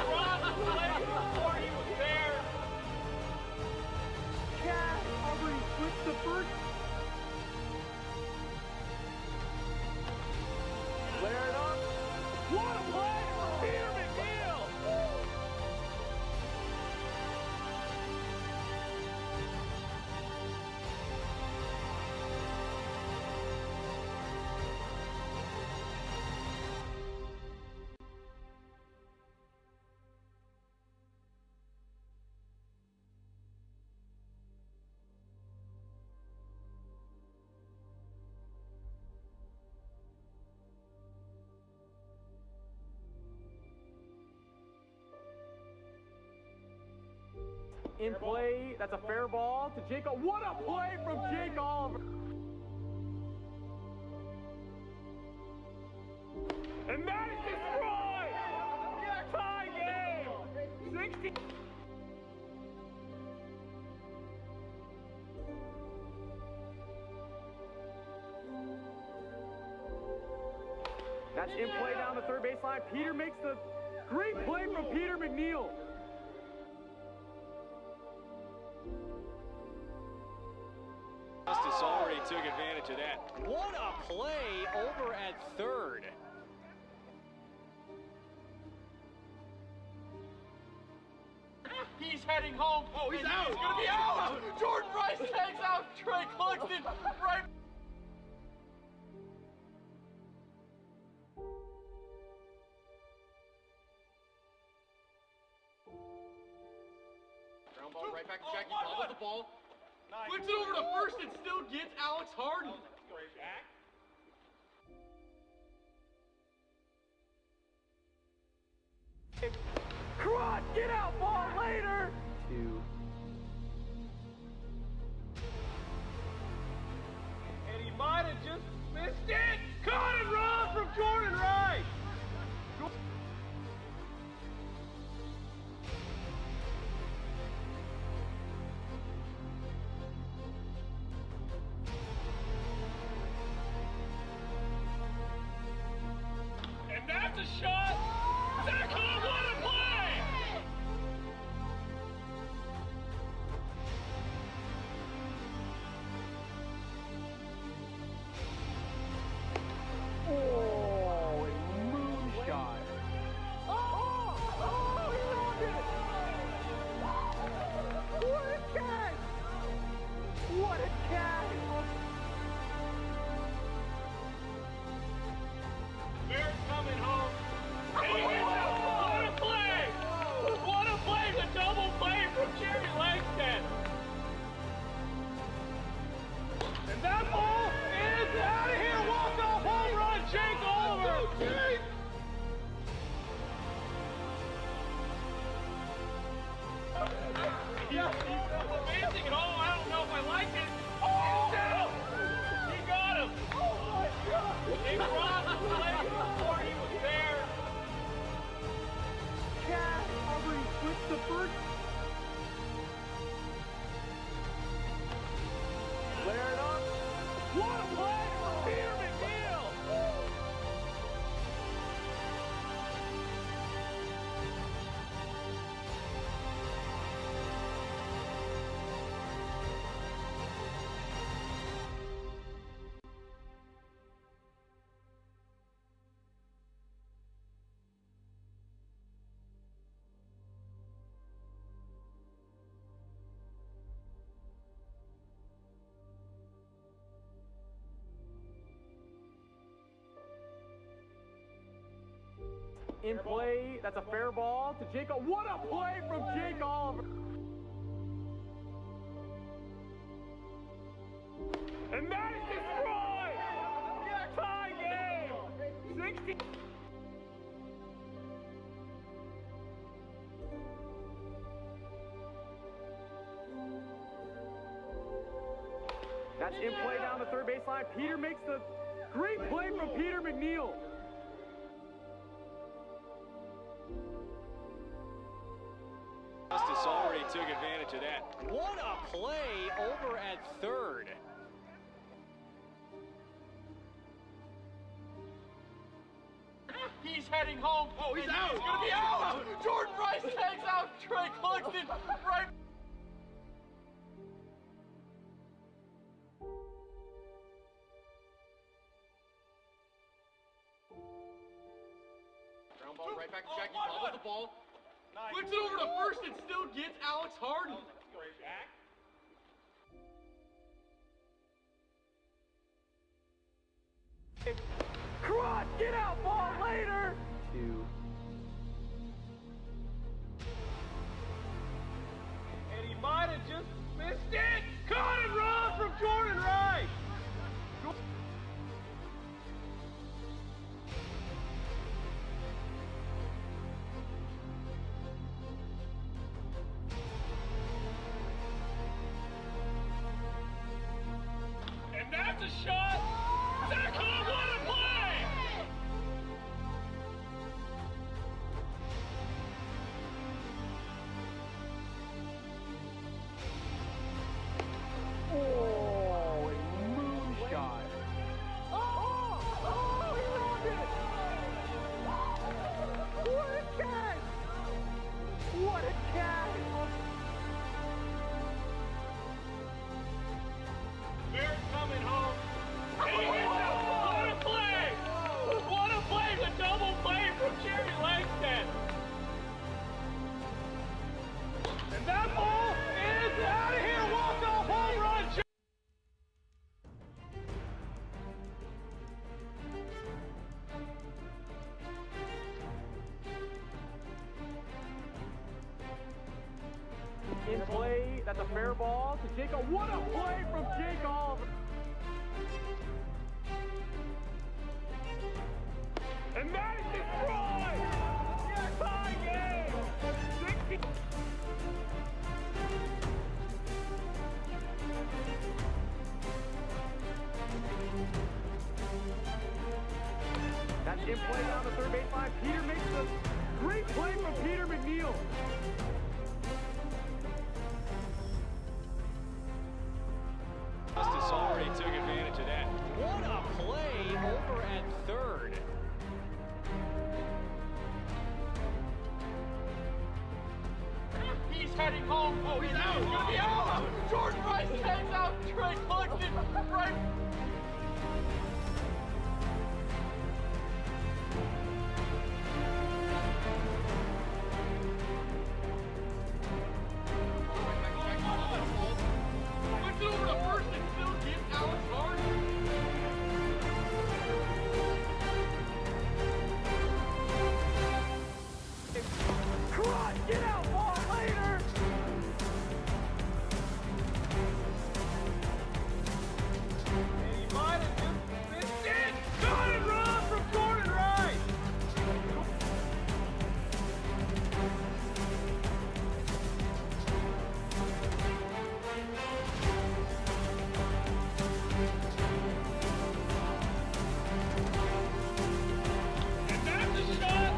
crossed the plate before he was there. Cat, Aubrey, switch the first. Flare it up. What a play for Peter McNeil! In play, that's a fair ball to Jake. What a play from Jake Oliver! And that is destroyed! Tie game! 60. That's in play down the third baseline. Peter makes the great play from Peter McNeil. Justice already took advantage of that. What a play over at third. He's heading home. Oh, he's out. He's gonna be out. Jordan Rice takes out Trey Cluxton right. Ground ball right back to Jackie. Bobbles the ball. Flips it over to first and still gets Alex Harden. Crotch, get out, ball later! 2. And he might have just missed it. Caught and run from Jordan Rice. And that's a shot. Cyclones, what a play! Oh, a moonshot. Oh, he rolled it! What a catch! What a catch! Bears coming home. And he gets out. What a play! What a play! The double play from Jerry Langston. And that ball is out of here. Walk-off home run, Jake Oliver. He's amazing at all. I don't know if I like it. Oh! He got him. Oh my God! He crossed the plate before he was there. Cat, Aubrey, switch the first. Flare it up. What a play for Peter McNeil! In play, that's a fair ball to Jake. What a play from Jake Oliver! And that is destroyed! Tie game! 60. That's in play down the third baseline. Peter makes the great play from Peter McNeil. Justice already took advantage of that. What a play over at third. He's heading home. Oh, he's out. He's going to be out. Jordan Langston right. Ground ball right back to Jackie. Bobbles the ball. Flips it over to first and still gets Alex Harden. Jack. Cross, get out, ball later. 2. And he might have just missed it. Caught and run from Jordan Wright. And that's a shot. Cyclones, what a play! Oh, a moonshot. Oh, he robbed it. What a catch. What a catch. Barrett coming home. And he hits it. What a play! What a play! The double play from Jerry Langston. And that ball is out of here. Walk-off home run. In play, that's a fair ball to Jacob. What a play from Jacob! And that is destroyed! Tie game! 60. That's in play down the third baseline. Peter makes the great play from Peter McNeil. Justice already took advantage of that. What a play over at third. He's heading home. Oh, he's out. He's gonna be out. Jordan Rice heads out. Trey collects it right. Flips it over to first and still gets Alex Harden. Cross, get out, ball later. And he might have just missed it. Caught and run from Jordan Wright. And that's a shot.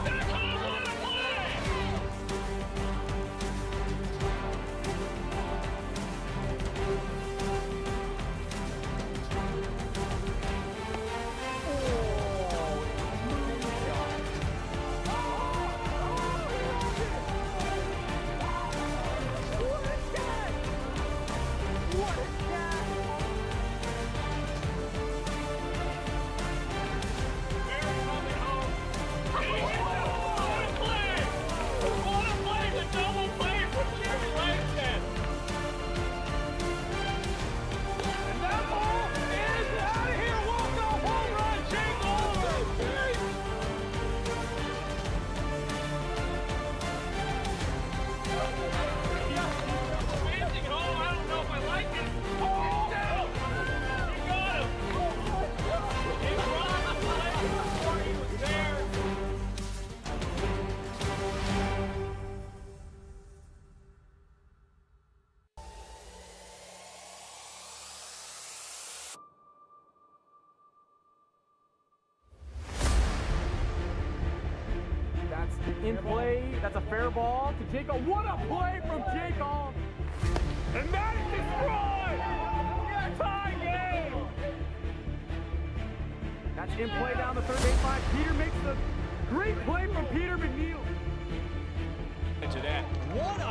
That's a what a play. Barrett coming home. And he hits it. What a play! What a play! The double play from Jerry Langston. And that ball is out of here. Walk-off home run. Jake Oliver. Fancy at all. I don't know if I like it. Oh! He got him. He brought the play before he was there. That's in play. That's a fair ball to Jacob. What a play from Jacob! And that is destroyed! Tie game! That's in play down the third baseline. Peter makes the great play from Peter McNeil. To that. What a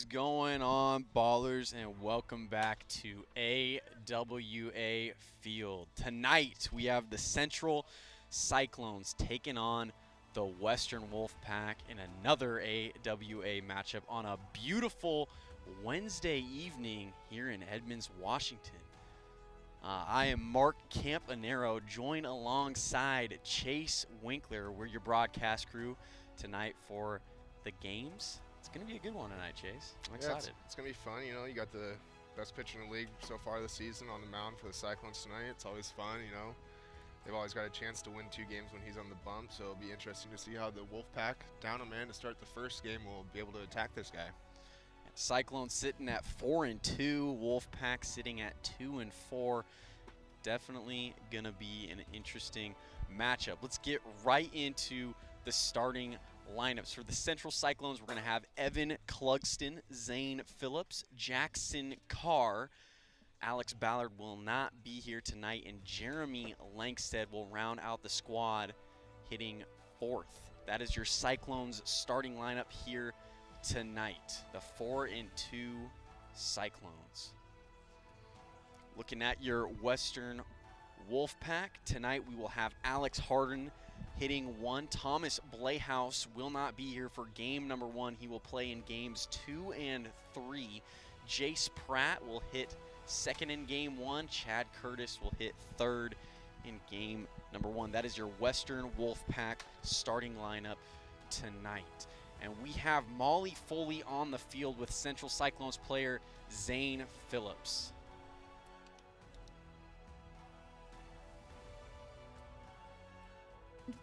going on, ballers, and welcome back to AWA Field. Tonight we have the Central Cyclones taking on the Western Wolfpack in another AWA matchup on a beautiful Wednesday evening here in Edmonds, Washington. I am Mark Campanero, joined alongside Chase Winkler. We're your broadcast crew tonight for the games. It's going to be a good one tonight, Chase. I'm excited. It's going to be fun. You know, you got the best pitcher in the league so far this season on the mound for the Cyclones tonight. It's always fun, you know. They've always got a chance to win 2 games when he's on the bump, so it'll be interesting to see how the Wolfpack, down a man to start the first game, will be able to attack this guy. Cyclones sitting at 4-2, Wolfpack sitting at 2-4. Definitely going to be an interesting matchup. Let's get right into the starting lineups. For the Central Cyclones, we're going to have Evan Clugston, Zane Phillips, Jackson Carr. Alex Ballard will not be here tonight, and Jeremy Langsted will round out the squad, hitting 4th. That is your Cyclones starting lineup here tonight. The 4-2 Cyclones. Looking at your Western Wolfpack, tonight we will have Alex Harden hitting 1. Thomas Blayhouse will not be here for game number 1. He will play in games 2 and 3. Jace Pratt will hit 2nd in game 1. Chad Curtis will hit 3rd in game number 1. That is your Western Wolfpack starting lineup tonight. And we have Molly Foley on the field with Central Cyclones player Zane Phillips.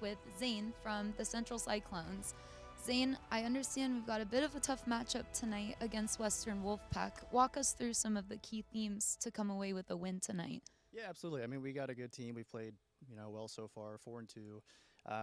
With Zane from the Central Cyclones. Zane, I understand we've got a bit of a tough matchup tonight against Western Wolfpack. Walk us through some of the key themes to come away with a win tonight. Yeah, absolutely. I mean, we got a good team. We played, well so far, 4-2.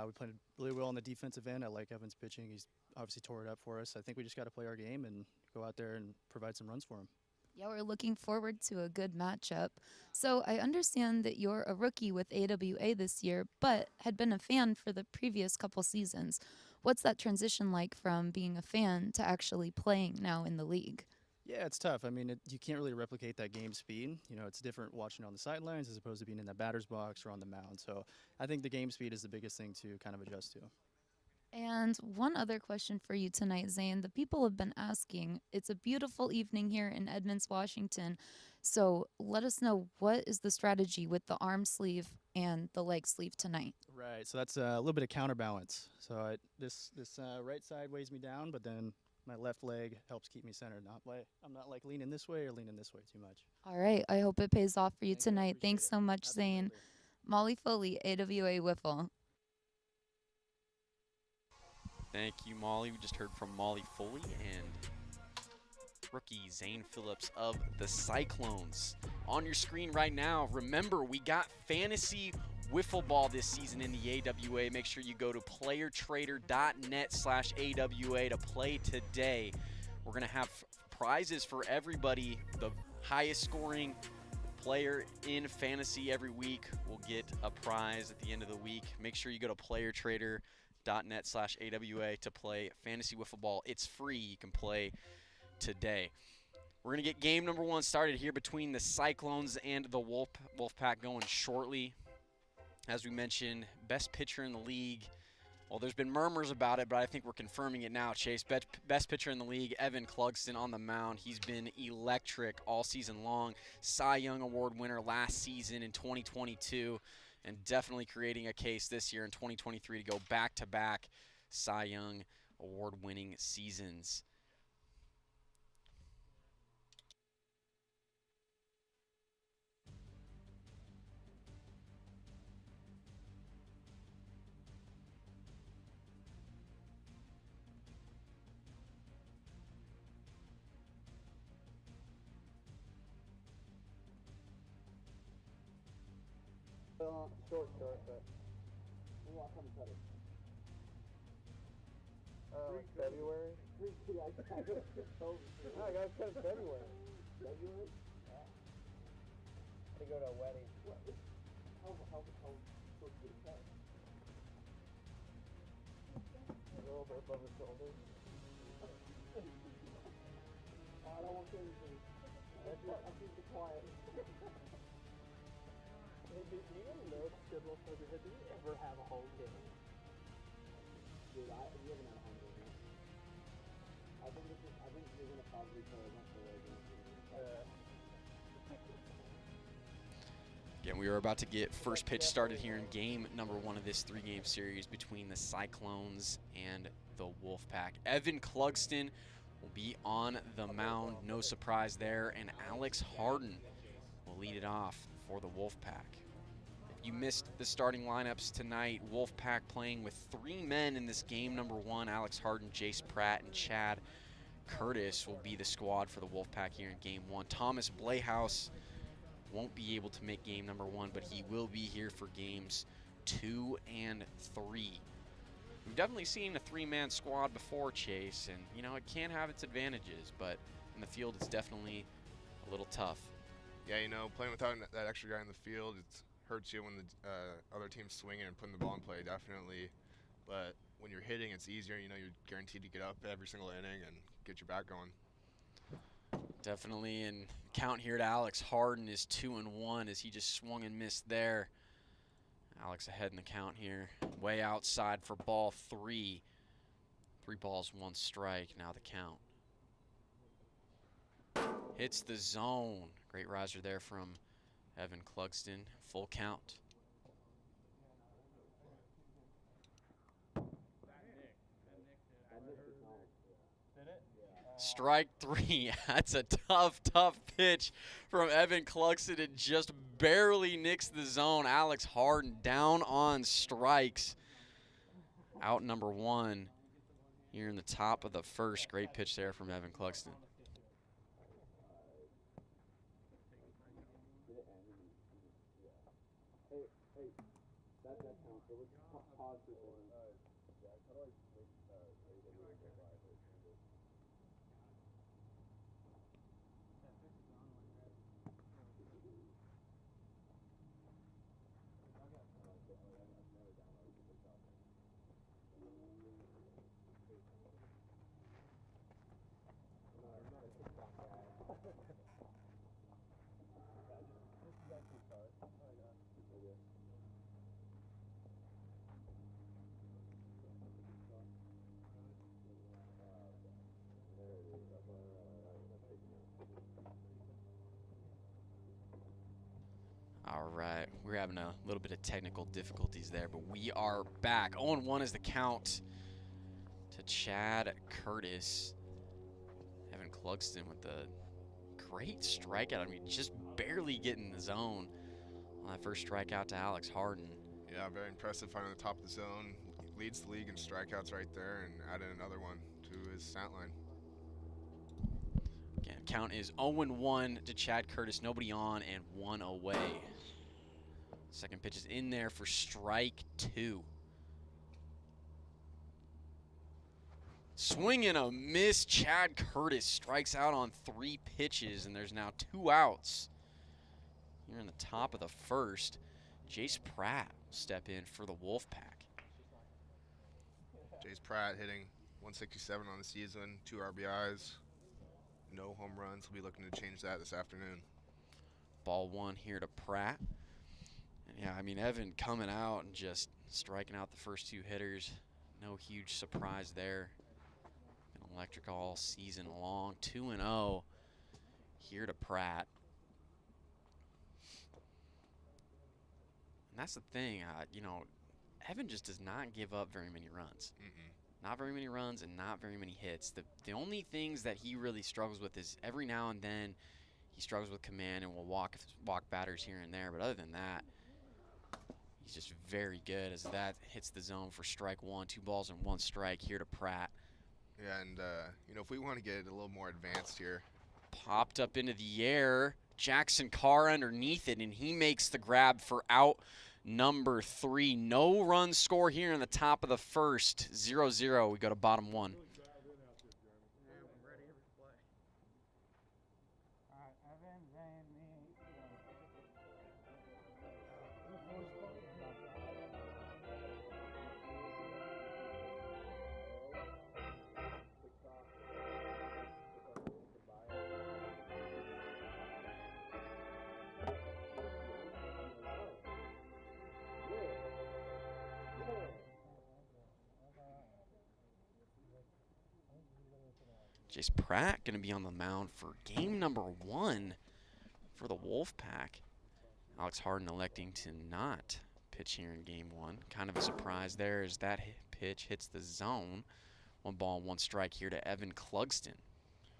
We played really well on the defensive end. I like Evan's pitching. He's obviously tore it up for us. I think we just got to play our game and go out there and provide some runs for him. Yeah, we're looking forward to a good matchup. So I understand that you're a rookie with AWA this year, but had been a fan for the previous couple seasons. What's that transition like from being a fan to actually playing now in the league? Yeah, it's tough. I mean, you can't really replicate that game speed. It's different watching on the sidelines as opposed to being in the batter's box or on the mound. So I think the game speed is the biggest thing to kind of adjust to. And one other question for you tonight, Zane. The people have been asking. It's a beautiful evening here in Edmonds, Washington. So let us know, what is the strategy with the arm sleeve and the leg sleeve tonight? Right, so that's a little bit of counterbalance. So this right side weighs me down, but then my left leg helps keep me centered. I'm not like leaning this way or leaning this way too much. All right, I hope it pays off for you tonight. Thanks so much, Zane. Molly Foley, AWA Wiffle. Thank you, Molly. We just heard from Molly Foley and rookie Zane Phillips of the Cyclones. On your screen right now, remember, we got Fantasy Wiffle Ball this season in the AWA. Make sure you go to playertrader.net/AWA to play today. We're going to have prizes for everybody. The highest scoring player in fantasy every week will get a prize at the end of the week. Make sure you go to playertrader.net/AWA to play Fantasy Wiffle Ball. It's free. You can play today. We're going to get game number 1 started here between the Cyclones and the Wolfpack going shortly. As we mentioned, best pitcher in the league. Well, there's been murmurs about it, but I think we're confirming it now, Chase. Best pitcher in the league, Evan Clugston on the mound. He's been electric all season long. Cy Young Award winner last season in 2022. And definitely creating a case this year in 2023 to go back-to-back Cy Young Award-winning seasons. Short, but we'll walk on the cutter. February? No, I got to cut in February. February? Yeah. To go to a wedding. How supposed to be cut? A little bit above his shoulder. I don't want to say anything. I keep it quiet. Hey, do you know the schedule over here? Do we ever have a home game? Dude, we haven't had a home game yet. I think you're gonna probably play a bunch of away games. Again, we are about to get first pitch started here in game number 1 of this 3-game series between the Cyclones and the Wolfpack. Evan Clugston will be on the mound, no surprise there, and Alex Harden will lead it off for the Wolfpack. If you missed the starting lineups tonight, Wolfpack playing with 3 men in this game number 1. Alex Harden, Jace Pratt, and Chad Curtis will be the squad for the Wolfpack here in game 1. Thomas Blayhouse won't be able to make game number 1, but he will be here for games 2 and 3. We've definitely seen a 3-man squad before, Chase, and you know, it can have its advantages, but in the field it's definitely a little tough. Yeah, you know, playing without that extra guy in the field, it hurts you when the other team's swinging and putting the ball in play, definitely. But when you're hitting, it's easier. You know, you're guaranteed to get up every single inning and get your bat going. Definitely, and count here to Alex Harden is 2-1 as he just swung and missed there. Alex ahead in the count here, way outside for ball 3. 3 balls, 1 strike, now the count. Hits the zone. Great riser there from Evan Clugston. Full count. Strike 3. That's a tough pitch from Evan Clugston. It just barely nicks the zone. Alex Harden down on strikes. Out number 1 here in the top of the first. Great pitch there from Evan Clugston. All right, we're having a little bit of technical difficulties there, but we are back. 0-1 is the count to Chad Curtis. Evan Clugston with a great strikeout. I mean, just barely getting the zone on that first strikeout to Alex Harden. Yeah, very impressive finding the top of the zone. Leads the league in strikeouts right there and added another one to his stat line. Again, count is 0-1 to Chad Curtis. Nobody on and 1 away. Second pitch is in there for strike 2. Swing and a miss. Chad Curtis strikes out on 3 pitches, and there's now 2 outs. Here in the top of the first, Jace Pratt will step in for the Wolfpack. Jace Pratt hitting 167 on the season, 2 RBIs, no home runs. He'll be looking to change that this afternoon. Ball 1 here to Pratt. And yeah, I mean, Evan coming out and just striking out the first 2 hitters. No huge surprise there. Been electric all season long. 2-0 here to Pratt. And that's the thing, you know, Evan just does not give up very many runs. Not very many runs and not very many hits. The only things that he really struggles with is every now and then he struggles with command and will walk batters here and there. But other than that, he's just very good as that hits the zone for strike 1. 2 balls and 1 strike here to Pratt. Yeah, and, you know, if we want to get a little more advanced here. Popped up into the air. Jackson Carr underneath it, and he makes the grab for out number 3. No run score here in the top of the first. 0-0. We go to bottom 1. Jace Pratt going to be on the mound for game number 1 for the Wolfpack. Alex Harden electing to not pitch here in game 1. Kind of a surprise there as that pitch hits the zone. 1 ball, 1 strike here to Evan Clugston.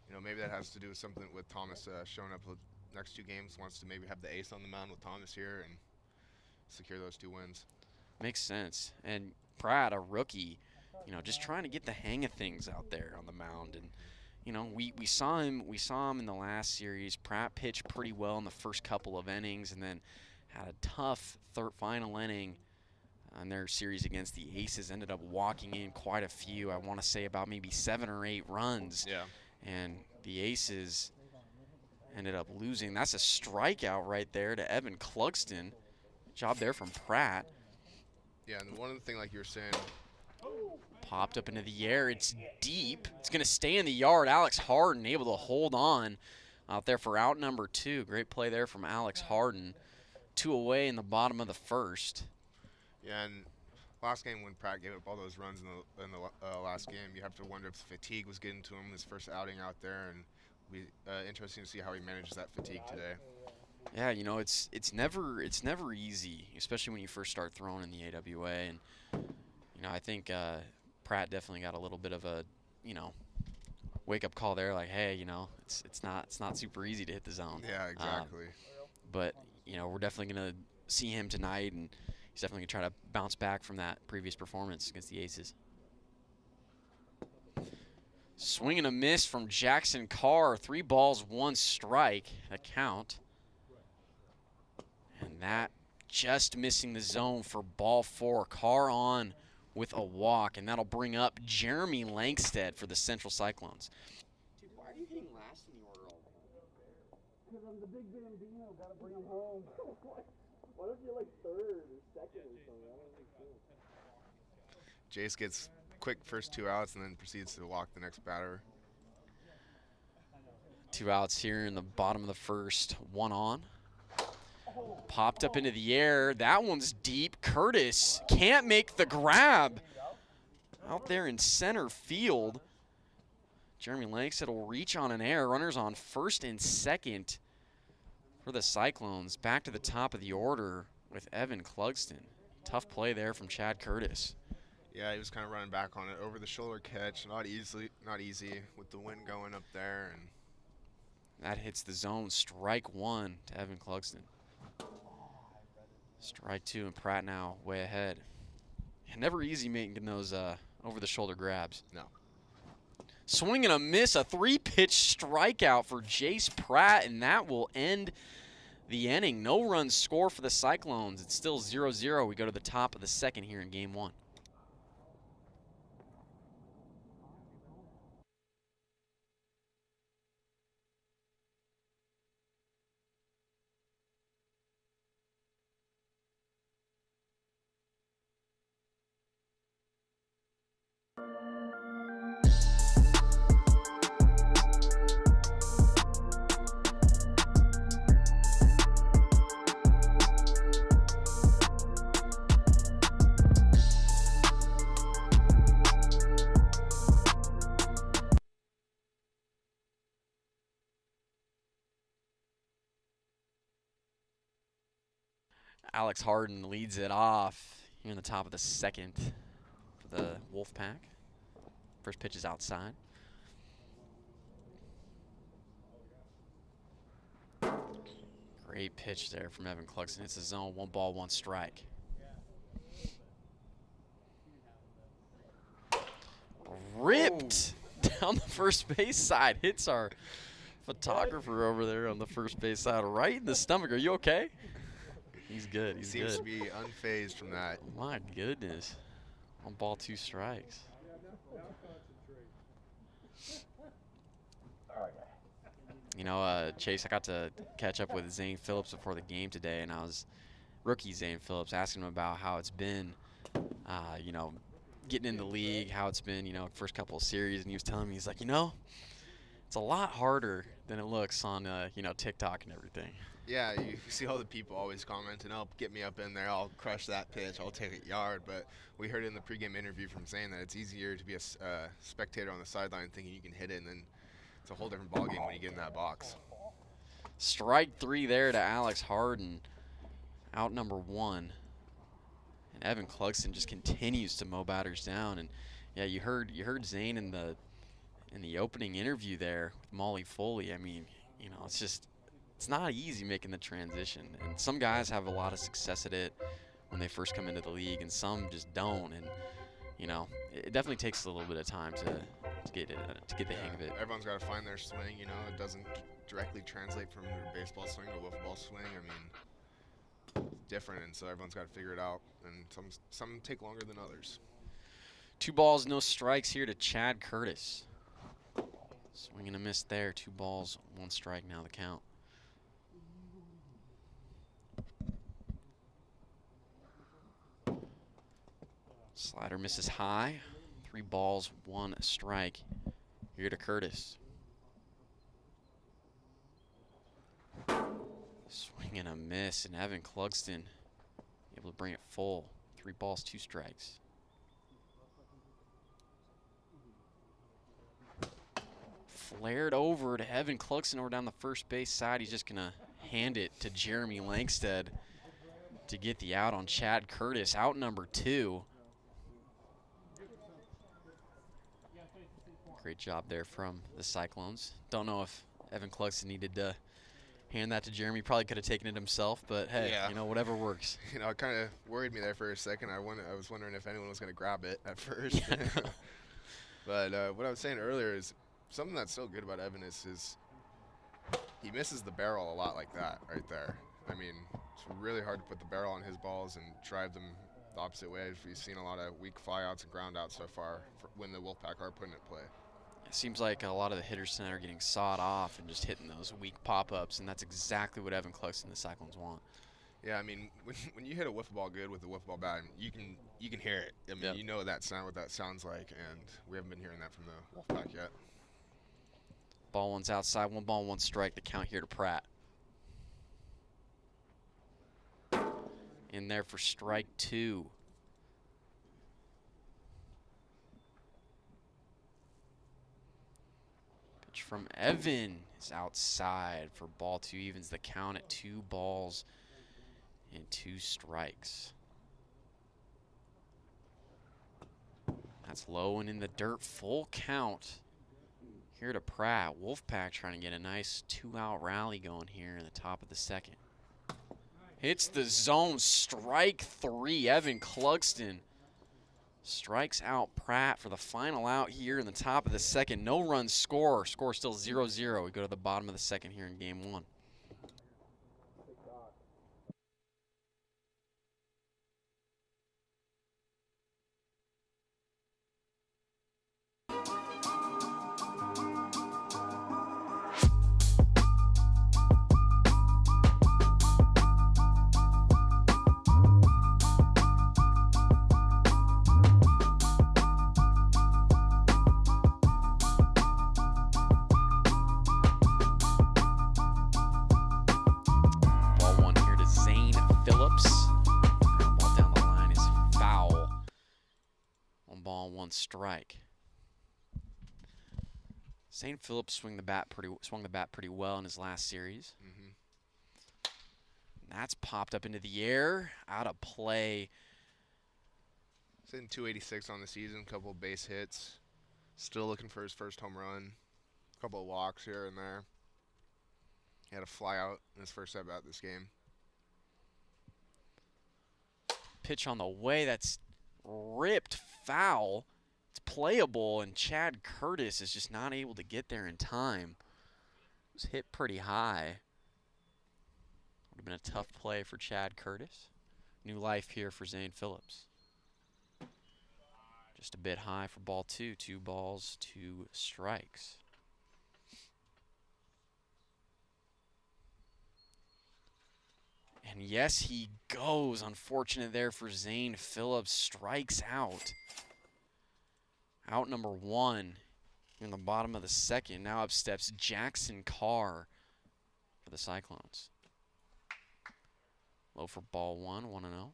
You know, maybe that has to do with something with Thomas showing up the next 2 games. Wants to maybe have the ace on the mound with Thomas here and secure those 2 wins. Makes sense. And Pratt, a rookie, you know, just trying to get the hang of things out there on the mound. And you know, we saw him in the last series. Pratt pitched pretty well in the first couple of innings, and then had a tough final inning in their series against the Aces. Ended up walking in quite a few. I want to say about maybe 7 or 8 runs. Yeah. And the Aces ended up losing. That's a strikeout right there to Evan Clugston. Job there from Pratt. Yeah, and one other thing, like you were saying, Popped up into the air. It's deep. It's going to stay in the yard. Alex Harden able to hold on out there for out number 2. Great play there from Alex Harden. 2 away in the bottom of the first. yeah, and last game when Pratt gave up all those runs in the last game, you have to wonder if fatigue was getting to him his first outing out there, and it'll be interesting to see how he manages that fatigue today. Yeah, you know, it's never easy, especially when you first start throwing in the AWA. And you know, I think Pratt definitely got a little bit of a, you know, wake up call there, like, hey, you know, it's not super easy to hit the zone. Yeah, exactly. But you know, we're definitely gonna see him tonight, and he's definitely gonna try to bounce back from that previous performance against the Aces. Swing and a miss from Jackson Carr. 3 balls, 1 strike. The count. And that just missing the zone for ball 4. Carr on with a walk, and that'll bring up Jeremy Langstead for the Central Cyclones. Dude, why are you hitting last in the order all the time? Because I'm the big Bambino, gotta bring him home. Why don't you like 3rd or 2nd or something? I don't understand. Jace gets quick first 2 outs and then proceeds to walk the next batter. 2 outs here in the bottom of the first. 1 on. Popped up into the air. That one's deep. Curtis can't make the grab. Out there in center field. Jeremy Langstead will reach on an air. Runners on first and second for the Cyclones. Back to the top of the order with Evan Clugston. Tough play there from Chad Curtis. Yeah, he was kind of running back on it. Over the shoulder catch. Not easy with the wind going up there. And that hits the zone. Strike 1 to Evan Clugston. Strike 2, and Pratt now way ahead. Never easy making those over-the-shoulder grabs. No. Swing and a miss, a 3-pitch strikeout for Jace Pratt, and that will end the inning. No runs score for the Cyclones. It's still 0-0. We go to the top of the second here in game 1. Alex Harden leads it off here in the top of the second for the Wolfpack. First pitch is outside. Great pitch there from Evan Clugston. It's a zone, 1 ball, 1 strike. Ripped down the first base side. Hits our photographer over there on the first base side right in the stomach. Are you okay? He's good. He's Seems good. to be unfazed from that. My goodness. 1 ball, 2 strikes. You know, Chase, I got to catch up with Zane Phillips before the game today, and rookie Zane Phillips, asking him about how it's been, you know, getting in the league, how it's been, you know, first couple of series, and he was telling me, he's like, you know, it's a lot harder than it looks on, you know, TikTok and everything. Yeah, you see all the people always commenting, "Oh, get me up in there. I'll crush that pitch. I'll take it yard." But we heard in the pregame interview from Zane that it's easier to be a spectator on the sideline thinking you can hit it, and then it's a whole different ballgame when you get in that box. Strike 3 there to Alex Harden. Out number 1. And Evan Clugston just continues to mow batters down. And yeah, you heard Zane in the opening interview there with Molly Foley. I mean, you know, it's not easy making the transition. And some guys have a lot of success at it when they first come into the league, and some just don't. And you know, it definitely takes a little bit of time to get the hang of it. Everyone's got to find their swing. You know, it doesn't directly translate from a baseball swing to a wiffle ball swing. I mean, it's different, and so everyone's got to figure it out. And some take longer than others. 2 balls, no strikes here to Chad Curtis. Swing and a miss there. 2 balls, 1 strike now the count. Slider misses high. 3 balls, 1 strike here to Curtis. Swing and a miss, and Evan Clugston able to bring it full. 3 balls, 2 strikes. Flared over to Evan Clugston over down the first base side. He's just going to hand it to Jeremy Langstead to get the out on Chad Curtis. Out number 2. Great job there from the Cyclones. Don't know if Evan Clugston needed to hand that to Jeremy. Probably could have taken it himself, but hey, yeah, you know, whatever works. You know, it kind of worried me there for a second. I was wondering if anyone was going to grab it at first. But what I was saying earlier is something that's so good about Evan is he misses the barrel a lot like that right there. I mean, it's really hard to put the barrel on his balls and drive them the opposite way. We've seen a lot of weak flyouts and groundouts so far when the Wolfpack are putting it play. It seems like a lot of the hitters tonight are getting sawed off and just hitting those weak pop-ups, and that's exactly what Evan Clugston and the Cyclones want. Yeah, I mean, when you hit a wiffle ball good with a wiffle ball bat, you can hear it. I mean, yep. You know what that sounds like, and we haven't been hearing that from the Wolfpack yet. Ball 1's outside, 1 ball, 1 strike. The count here to Pratt. In there for strike 2. Pitch from Evan is outside for ball 2. Evens the count at 2 balls and 2 strikes. That's low and in the dirt. Full count here to Pratt. Wolfpack trying to get a nice 2-out rally going here in the top of the 2nd. Hits the zone. Strike 3. Evan Clugston strikes out Pratt for the final out here in the top of the 2nd. No run score. Score still 0-0. We go to the bottom of the 2nd here in game 1. Strike. St. Phillips swung the bat pretty well in his last series. That's popped up into the air, out of play. Sitting 286 on the season, couple of base hits. Still looking for his first home run. A couple of walks here and there. He had a fly out in his first at-bat this game. Pitch on the way, that's ripped foul. It's playable, and Chad Curtis is just not able to get there in time. It was hit pretty high. Would have been a tough play for Chad Curtis. New life here for Zane Phillips. Just a bit high for ball 2. 2 balls, 2 strikes. And yes, he goes. Unfortunate there for Zane Phillips. Strikes out. Out number 1 in the bottom of the 2nd. Now up steps Jackson Carr for the Cyclones. Low for ball 1, 1-0.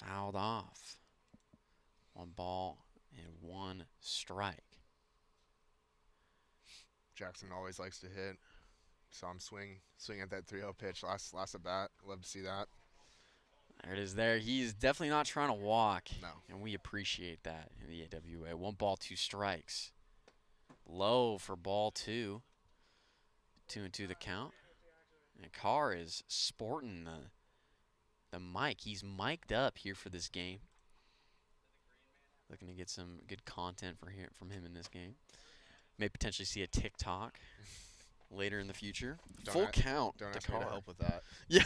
Fouled off. 1 ball and 1 strike. Jackson always likes to hit. Saw him swing at that 3-0 pitch last at bat. Love to see that. There it is there. He's definitely not trying to walk. No. And we appreciate that in the AWA. 1 ball, 2 strikes. Low for ball 2. 2-2 the count. And Carr is sporting the mic. He's mic'd up here for this game. Looking to get some good content from him in this game. May potentially see a TikTok later in the future. Full count. Don't to ask me to Carr. help with that. Yeah.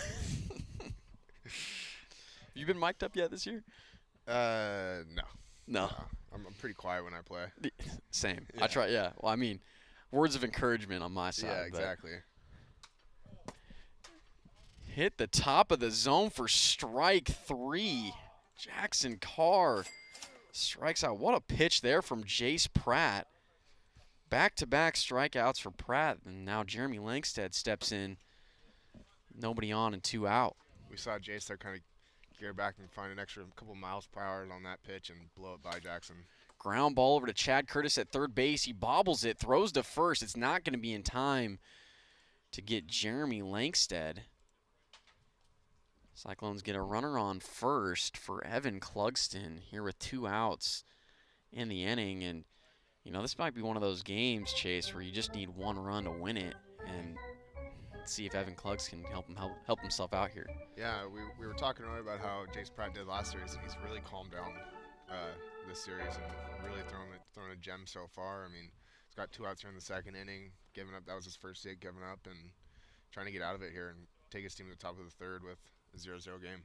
You been mic'd up yet this year? No. No. I'm pretty quiet when I play. Same. Yeah. I try. Yeah. Well, I mean, words of encouragement on my side. Yeah, but exactly. hit the top of the zone for strike 3. Jackson Carr strikes out. What a pitch there from Jace Pratt. Back-to-back strikeouts for Pratt, and now Jeremy Langstead steps in. Nobody on and 2 out. We saw Jace there kind of gear back and find an extra couple miles per hour on that pitch and blow it by Jackson. Ground ball over to Chad Curtis at third base. He bobbles it, throws to first. It's not going to be in time to get Jeremy Langstead. Cyclones get a runner on first for Evan Clugston here with 2 outs in the inning. And, you know, this might be one of those games, Chase, where you just need 1 run to win it. And see if Evan Clugs can help himself out here. Yeah, we were talking earlier about how Jace Pratt did last series, and he's really calmed down this series and really thrown a gem so far. I mean, he's got 2 outs here in the 2nd inning, giving up. That was his first hit, giving up, and trying to get out of it here and take his team to the top of the 3rd with a 0-0 game.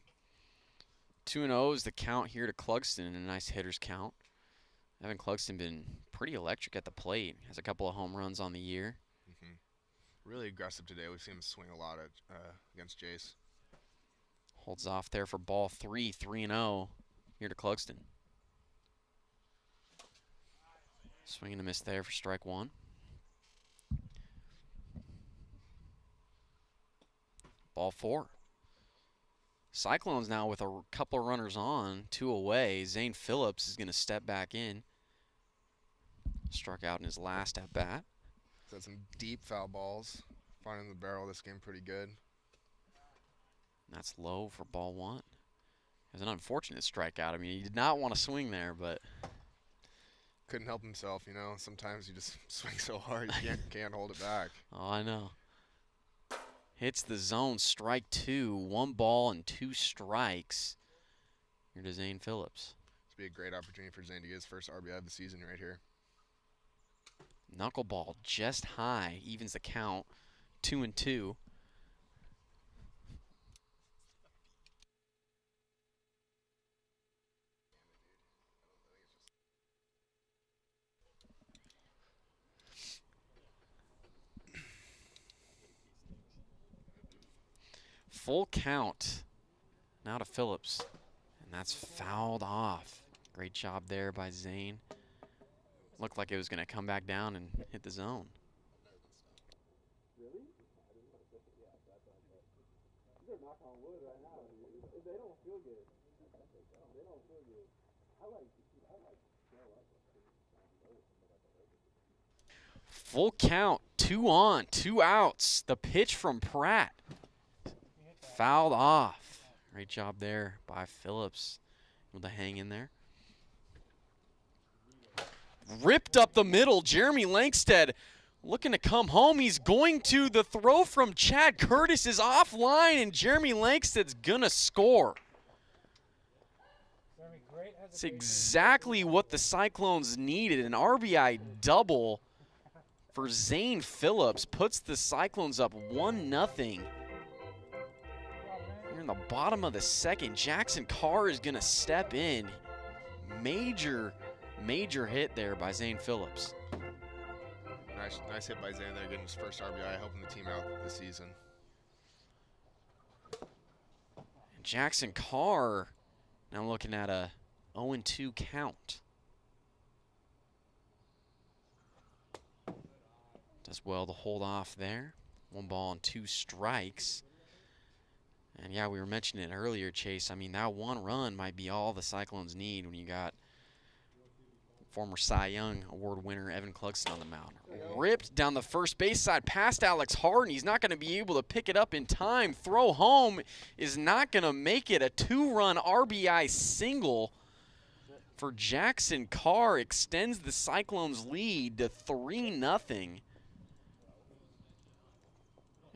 2-0 is the count here to Clugston, and a nice hitter's count. Evan Clugston been pretty electric at the plate. Has a couple of home runs on the year. Really aggressive today. We've seen him swing a lot against Jace. Holds off there for ball 3, 3-0 here to Clugston. Swing and a miss there for strike 1. Ball 4. Cyclones now with a couple of runners on, 2 away. Zane Phillips is going to step back in. Struck out in his last at bat. He's had some deep foul balls. Finding the barrel this game pretty good. That's low for ball 1. It was an unfortunate strikeout. I mean, he did not want to swing there, but couldn't help himself, you know. Sometimes you just swing so hard you can't hold it back. Oh, I know. Hits the zone, strike 2. 1 ball and 2 strikes. Here to Zane Phillips. This would be a great opportunity for Zane to get his first RBI of the season right here. Knuckleball just high, evens the count, 2-2. Full count now to Phillips, and that's fouled off. Great job there by Zane. Looked like it was going to come back down and hit the zone. Really? They're knock on wood right now. They don't feel good. They don't feel good. Full count, 2 on, 2 outs. The pitch from Pratt. Fouled off. Great job there by Phillips. Able to hang in there. Ripped up the middle. Jeremy Langstead looking to come home. He's going to. The throw from Chad Curtis is offline, and Jeremy Langstead's going to score. It's exactly what the Cyclones needed. An RBI double for Zane Phillips puts the Cyclones up 1-0. Here in the bottom of the 2nd, Jackson Carr is going to step in. Major hit there by Zane Phillips. Nice hit by Zane there, getting his first RBI, helping the team out this season. And Jackson Carr now looking at a 0-2 count. Does well to hold off there. 1 ball and 2 strikes. And yeah, we were mentioning it earlier, Chase. I mean, that 1 run might be all the Cyclones need when you got former Cy Young Award winner Evan Clugston on the mound. Ripped down the first base side past Alex Harden. He's not going to be able to pick it up in time. Throw home is not going to make it. A 2-run RBI single for Jackson Carr extends the Cyclones' lead to 3-0.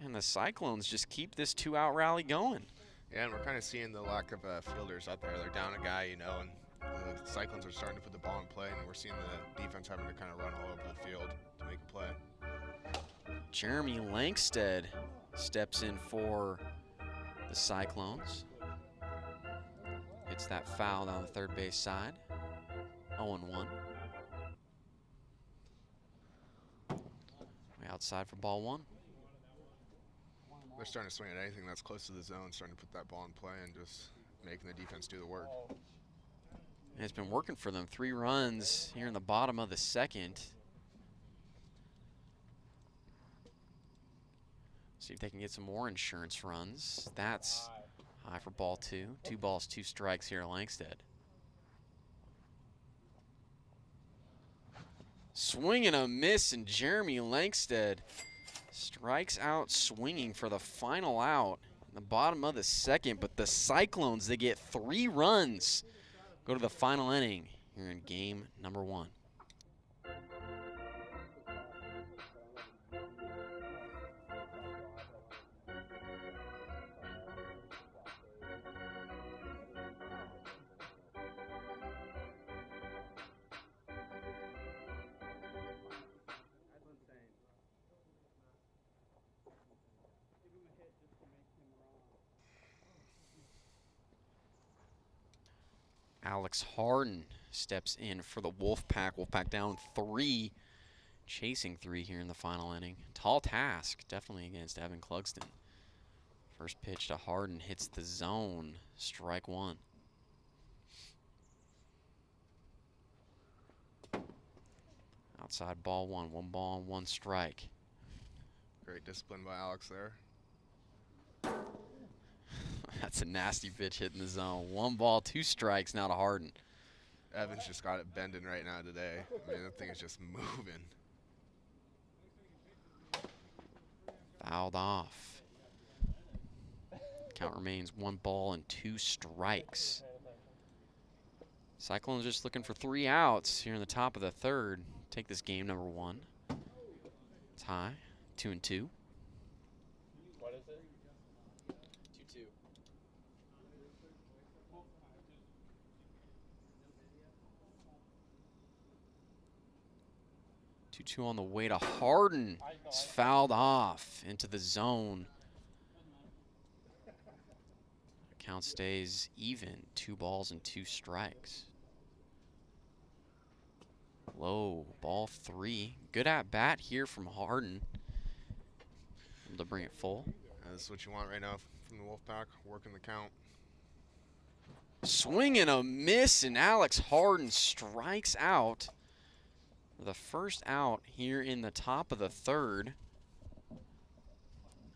And the Cyclones just keep this 2-out rally going. Yeah, and we're kind of seeing the lack of fielders out there. They're down a guy, you know, and the Cyclones are starting to put the ball in play, and we're seeing the defense having to kind of run all over the field to make a play. Jeremy Langsted steps in for the Cyclones. Hits that foul down the third base side. 0-1. Way outside for ball 1. They're starting to swing at anything that's close to the zone, starting to put that ball in play and just making the defense do the work. And it's been working for them. 3 runs here in the bottom of the second. See if they can get some more insurance runs. That's high for ball 2. 2 balls, 2 strikes here at Langsted. Swing and a miss, and Jeremy Langsted strikes out swinging for the final out in the bottom of the second. But the Cyclones, they get 3 runs. Go to the final inning here in game number 1. Alex Harden steps in for the Wolfpack. Wolfpack down 3, chasing 3 here in the final inning. Tall task, definitely against Evan Clugston. First pitch to Harden hits the zone. Strike 1. Outside ball 1. 1 ball and 1 strike. Great discipline by Alex there. That's a nasty pitch hitting the zone. 1 ball, 2 strikes now to Harden. Evans just got it bending right now today. I mean, that thing is just moving. Fouled off. Count remains 1 ball and 2 strikes. Cyclones just looking for 3 outs here in the top of the third. Take this game number 1. Tie, 2-2. What is it? 2-2. 2-2 on the way to Harden. It's fouled off into the zone. Count stays even. 2 balls and 2 strikes. Low, ball 3. Good at bat here from Harden. Able to bring it full. This is what you want right now from the Wolfpack, working the count. Swing and a miss, and Alex Harden strikes out. The first out here in the top of the third.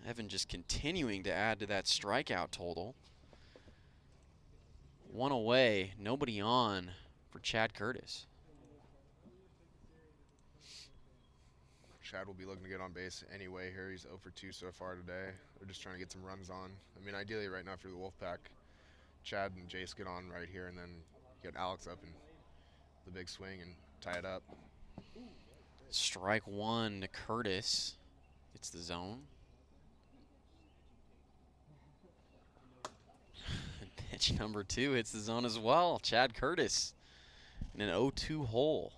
Evan just continuing to add to that strikeout total. 1 away, nobody on for Chad Curtis. Chad will be looking to get on base anyway here. He's 0 for 2 so far today. They're just trying to get some runs on. I mean, ideally right now for the Wolfpack, Chad and Jace get on right here, and then get Alex up and the big swing and tie it up. Strike 1 to Curtis. It's the zone. Pitch number 2 hits the zone as well. Chad Curtis in an 0-2 hole.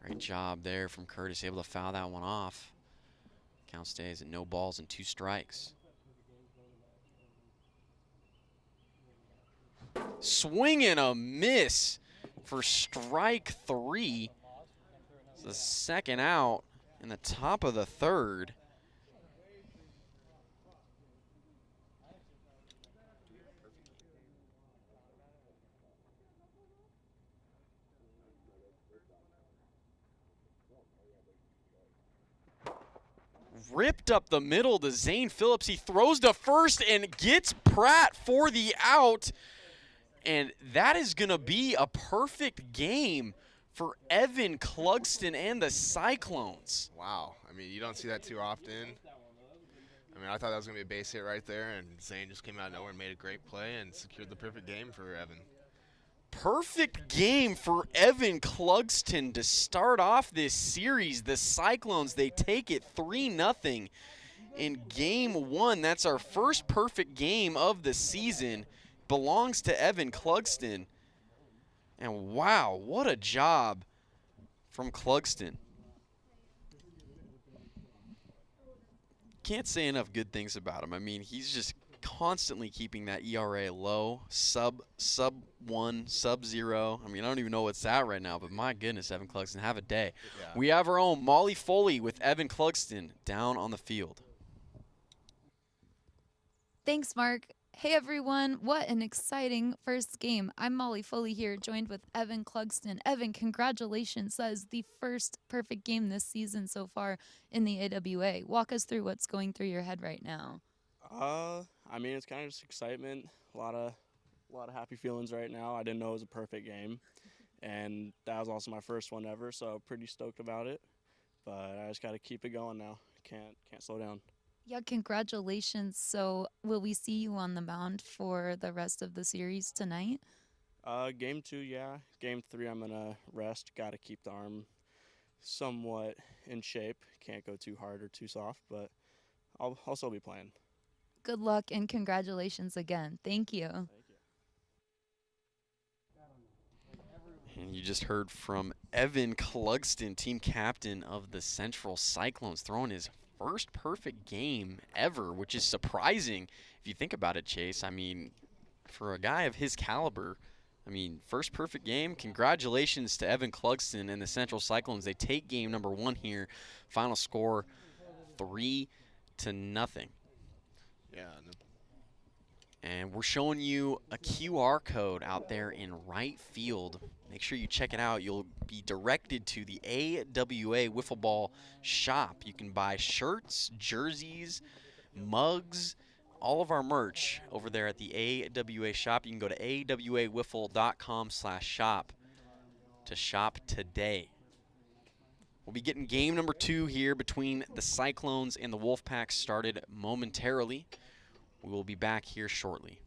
Great job there from Curtis, able to foul that one off. Count stays at no balls and 2 strikes. Swing and a miss for strike 3. It's the second out in the top of the third. ripped up the middle to Zane Phillips. He throws to first and gets Pratt for the out. And that is going to be a perfect game for Evan Clugston and the Cyclones. Wow. I mean, you don't see that too often. I mean, I thought that was going to be a base hit right there, and Zane just came out of nowhere and made a great play and secured the perfect game for Evan. Perfect game for Evan Clugston to start off this series. The Cyclones, they take it 3-0 in game one. That's our first perfect game of the season. Belongs to Evan Clugston. And wow, what a job from Clugston. Can't say enough good things about him. I mean, he's just constantly keeping that ERA low, sub 1, sub 0. I mean, I don't even know what's at right now, but my goodness, Evan Clugston, have a day. Yeah. We have our own Molly Foley with Evan Clugston down on the field. Thanks, Mark. Hey, everyone. What an exciting first game. I'm Molly Foley here, joined with Evan Clugston. Evan, congratulations. That is the first perfect game this season so far in the AWA. Walk us through what's going through your head right now. I mean, it's kind of just excitement, a lot of happy feelings right now. I didn't know it was a perfect game, and that was also my first one ever, so pretty stoked about it. But I just got to keep it going now. Can't slow down. Yeah, congratulations. So will we see you on the mound for the rest of the series tonight? Game 2, yeah. Game 3, I'm going to rest. Got to keep the arm somewhat in shape. Can't go too hard or too soft, but I'll still be playing. Good luck and congratulations again. Thank you. Thank you. And you just heard from Evan Clugston, team captain of the Central Cyclones, throwing his first perfect game ever, which is surprising if you think about it, Chase. I mean, for a guy of his caliber, I mean, first perfect game. Congratulations to Evan Clugston and the Central Cyclones. They take game number 1 here. Final score 3-0. Yeah. And we're showing you a QR code out there in right field. Make sure you check it out. You'll be directed to the AWA Wiffle Ball shop. You can buy shirts, jerseys, mugs, all of our merch over there at the AWA shop. You can go to awawiffle.com/shop to shop today. We'll be getting game number 2 here between the Cyclones and the Wolfpack started momentarily. We will be back here shortly.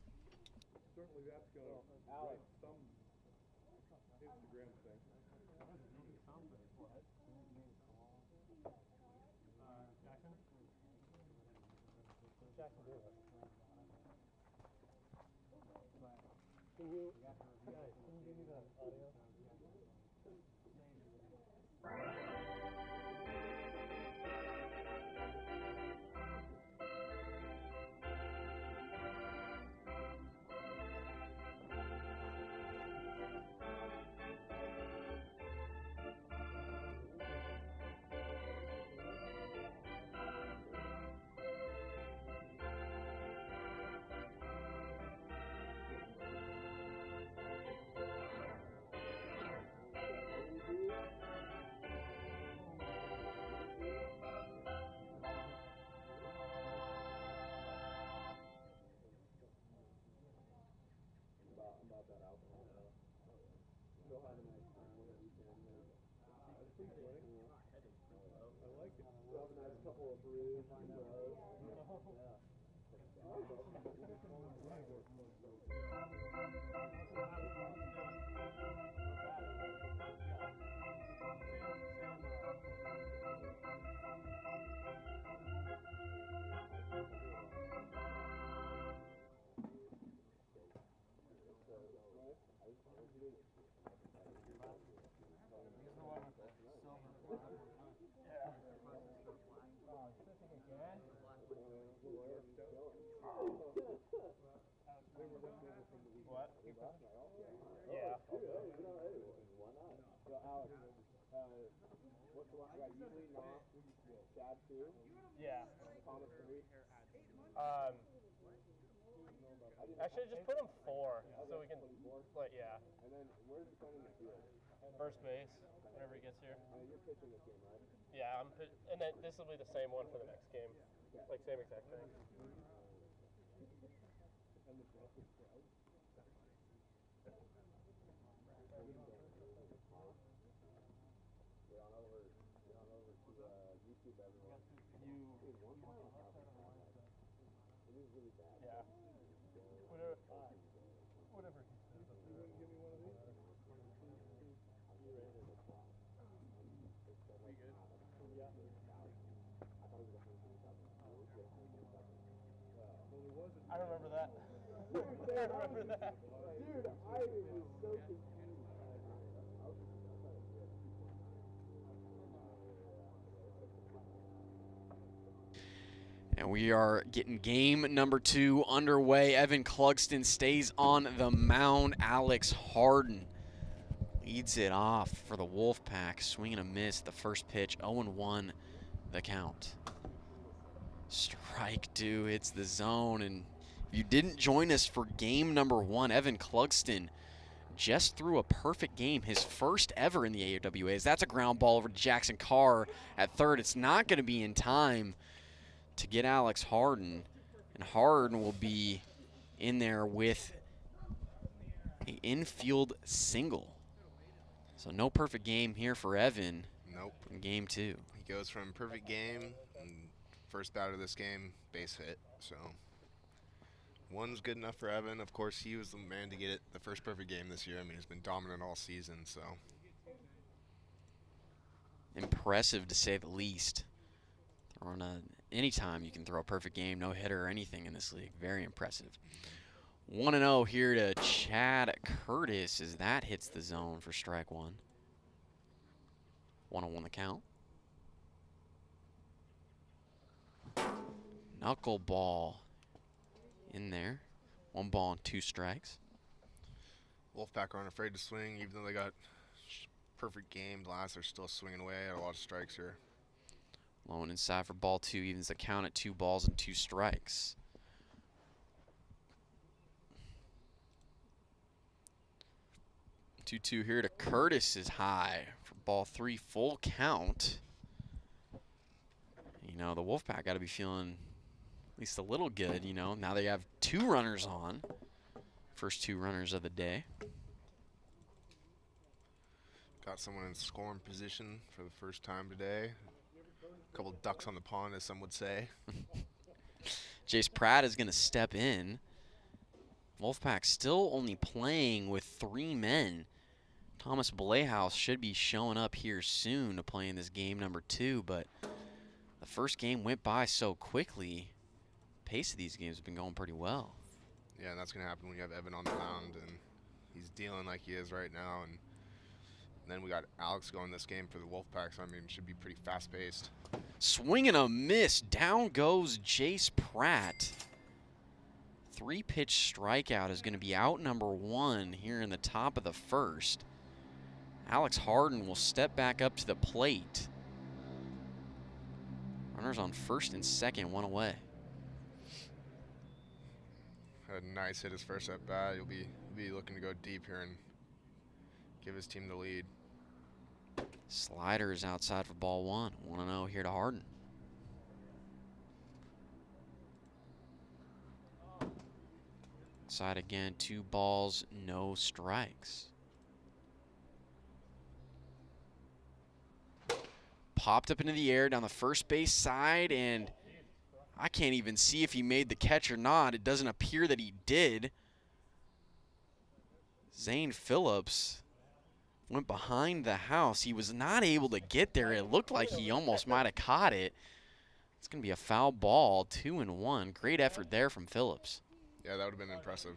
I should just put him 4 so we can, but yeah. And then where's the phone in the field? First base, whenever he gets here. You're pitching this game, right? Yeah, and then this will be the same one for the next game. Like, same exact thing. Yeah. Whatever he says up there. Give me one of these. I remember that. I remember that. Dude, I was so confused. And we are getting game number 2 underway. Evan Clugston stays on the mound. Alex Harden leads it off for the Wolfpack. Swing and a miss. The first pitch, 0-1 the count. Strike 2 hits the zone. And if you didn't join us for game number 1, Evan Clugston just threw a perfect game, his first ever in the AWAs. That's a ground ball over to Jackson Carr at third. It's not going to be in time to get Alex Harden, and Harden will be in there with an infield single. So no perfect game here for Evan. Nope. In game 2. He goes from perfect game, and first batter of this game, base hit. So one's good enough for Evan. Of course, he was the man to get it the first perfect game this year. I mean, he's been dominant all season, so. Impressive to say the least. Throwing anytime you can throw a perfect game, no hitter or anything in this league. Very impressive. 1-0 here to Chad Curtis as that hits the zone for strike 1. 1-1 the count. Knuckleball in there. 1 ball and 2 strikes. Wolfpack aren't afraid to swing, even though they got perfect game last. They're still swinging away at a lot of strikes here. Low and inside for ball 2, evens the count at 2 balls and 2 strikes. Two here to Curtis is high for ball 3, full count. You know, the Wolfpack got to be feeling at least a little good, you know. Now they have 2 runners on. First 2 runners of the day. Got someone in scoring position for the first time today. A couple ducks on the pond, as some would say. Jace Pratt is going to step in. Wolfpack still only playing with 3 men. Thomas Blayhouse should be showing up here soon to play in this game number 2, but the first game went by so quickly. Pace of these games have been going pretty well. Yeah, and that's going to happen when you have Evan on the mound, and he's dealing like he is right now. And then we got Alex going this game for the Wolfpack, so I mean, it should be pretty fast-paced. Swing and a miss. Down goes Jace Pratt. 3-pitch strikeout is going to be out number 1 here in the top of the first. Alex Harden will step back up to the plate. Runners on first and second, 1 away. Had a nice hit his first at bat. He'll be looking to go deep here and give his team the lead. Slider is outside for ball 1. 1-0 here to Harden. Side again, 2 balls, no strikes. Popped up into the air down the first base side, and I can't even see if he made the catch or not. It doesn't appear that he did. Zane Phillips went behind the house. He was not able to get there. It looked like he almost might have caught it. It's going to be a foul ball, 2-1. Great effort there from Phillips. Yeah, that would have been impressive.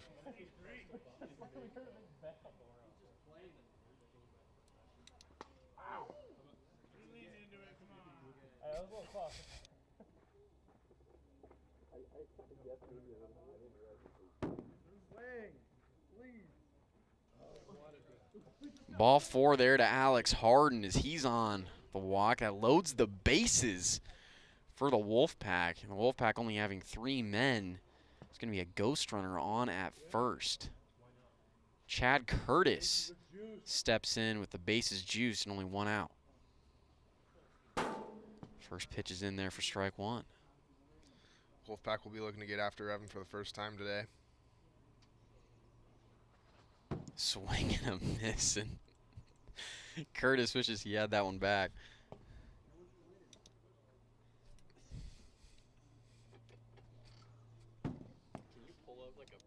Ball 4 there to Alex Harden as he's on the walk. That loads the bases for the Wolfpack. And the Wolfpack only having 3 men. It's going to be a ghost runner on at first. Chad Curtis steps in with the bases juiced and only 1 out. First pitch is in there for strike one. Wolfpack will be looking to get after Evan for the first time today. Swing and a miss, and Curtis wishes he had that one back. Can you pull up like a...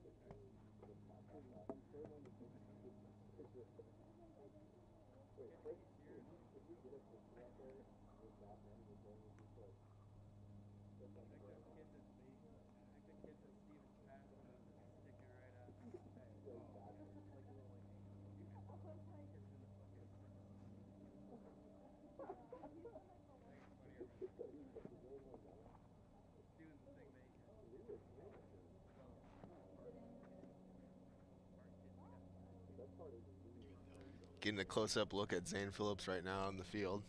Getting a close-up look at Zane Phillips right now on the field.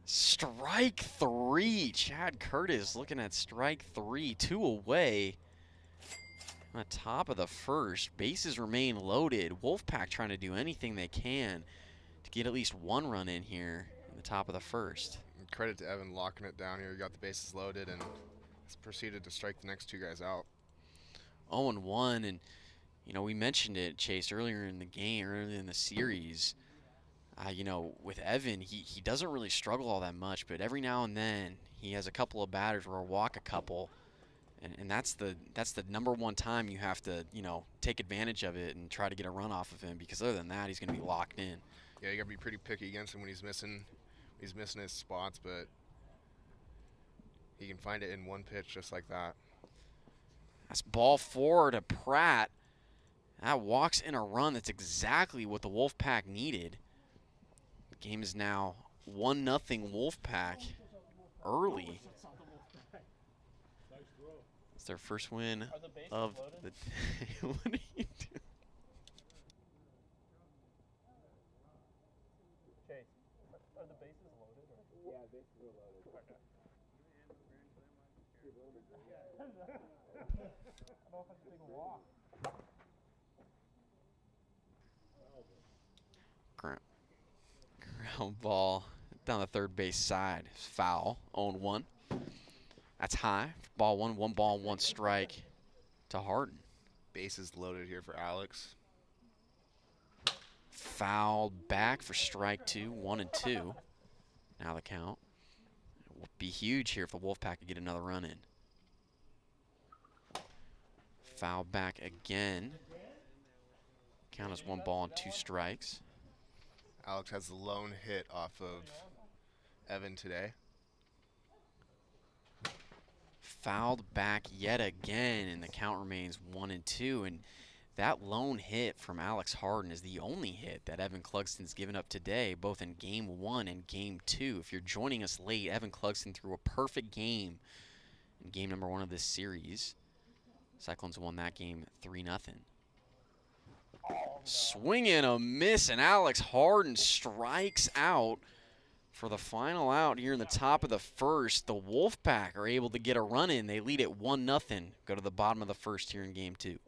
Strike three. Chad Curtis looking at strike three. 2 away. On the top of the first. Bases remain loaded. Wolfpack trying to do anything they can to get at least 1 run in here in the top of the first. And credit to Evan locking it down here. He got the bases loaded and has proceeded to strike the next 2 guys out. 0-1, and you know, we mentioned it, Chase, earlier in the game, earlier in the series. You know, with Evan, he doesn't really struggle all that much, but every now and then he has a couple of batters where he'll walk a couple, and that's the #1 time you have to, you know, take advantage of it and try to get a run off of him, because other than that, he's going to be locked in. Yeah, you got to be pretty picky against him when he's missing his spots, but he can find it in 1 pitch just like that. That's ball 4 to Pratt. That walks in a run. That's exactly what the Wolfpack needed. The game is now 1-0 Wolfpack early. It's their first win of the day. What are you doing? Chase, are the bases loaded? Or? Yeah, bases are loaded. Okay. I don't know if I should take a walk. Ground ball down the third base side. Foul. 0-1. That's high. Ball 1, 1 ball, 1 strike to Harden. Bases loaded here for Alex. Fouled back for strike 2, 1-2. Now the count. It would be huge here if the Wolfpack could get another run in. Foul back again. Count as 1 ball and 2 strikes. Alex has the lone hit off of Evan today. Fouled back yet again, and the count remains 1-2. And that lone hit from Alex Harden is the only hit that Evan Clugston's given up today, both in Game 1 and Game 2. If you're joining us late, Evan Clugston threw a perfect game in game number 1 of this series. Cyclones won that game 3-0. Swing and a miss, and Alex Harden strikes out for the final out here in the top of the first. The Wolfpack are able to get a run in. They lead it 1-0. Go to the bottom of the first here in Game 2.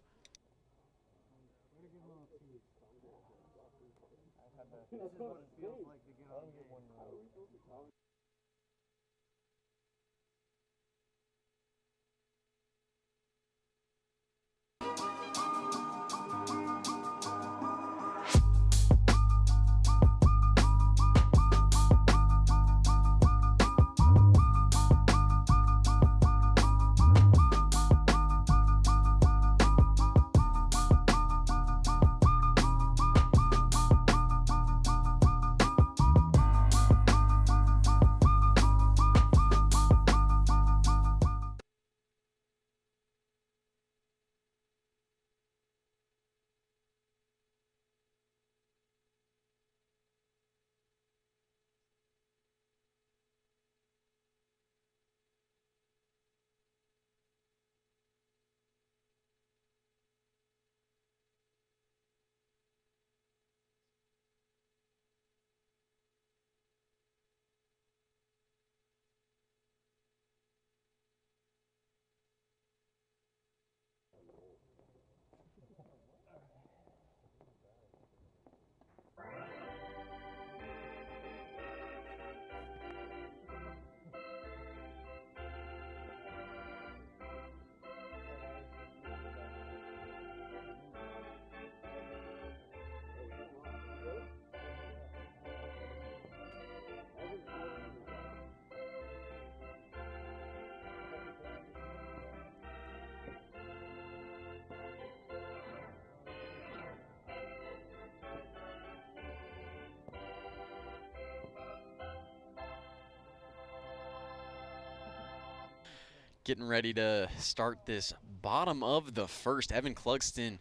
Getting ready to start this bottom of the first. Evan Clugston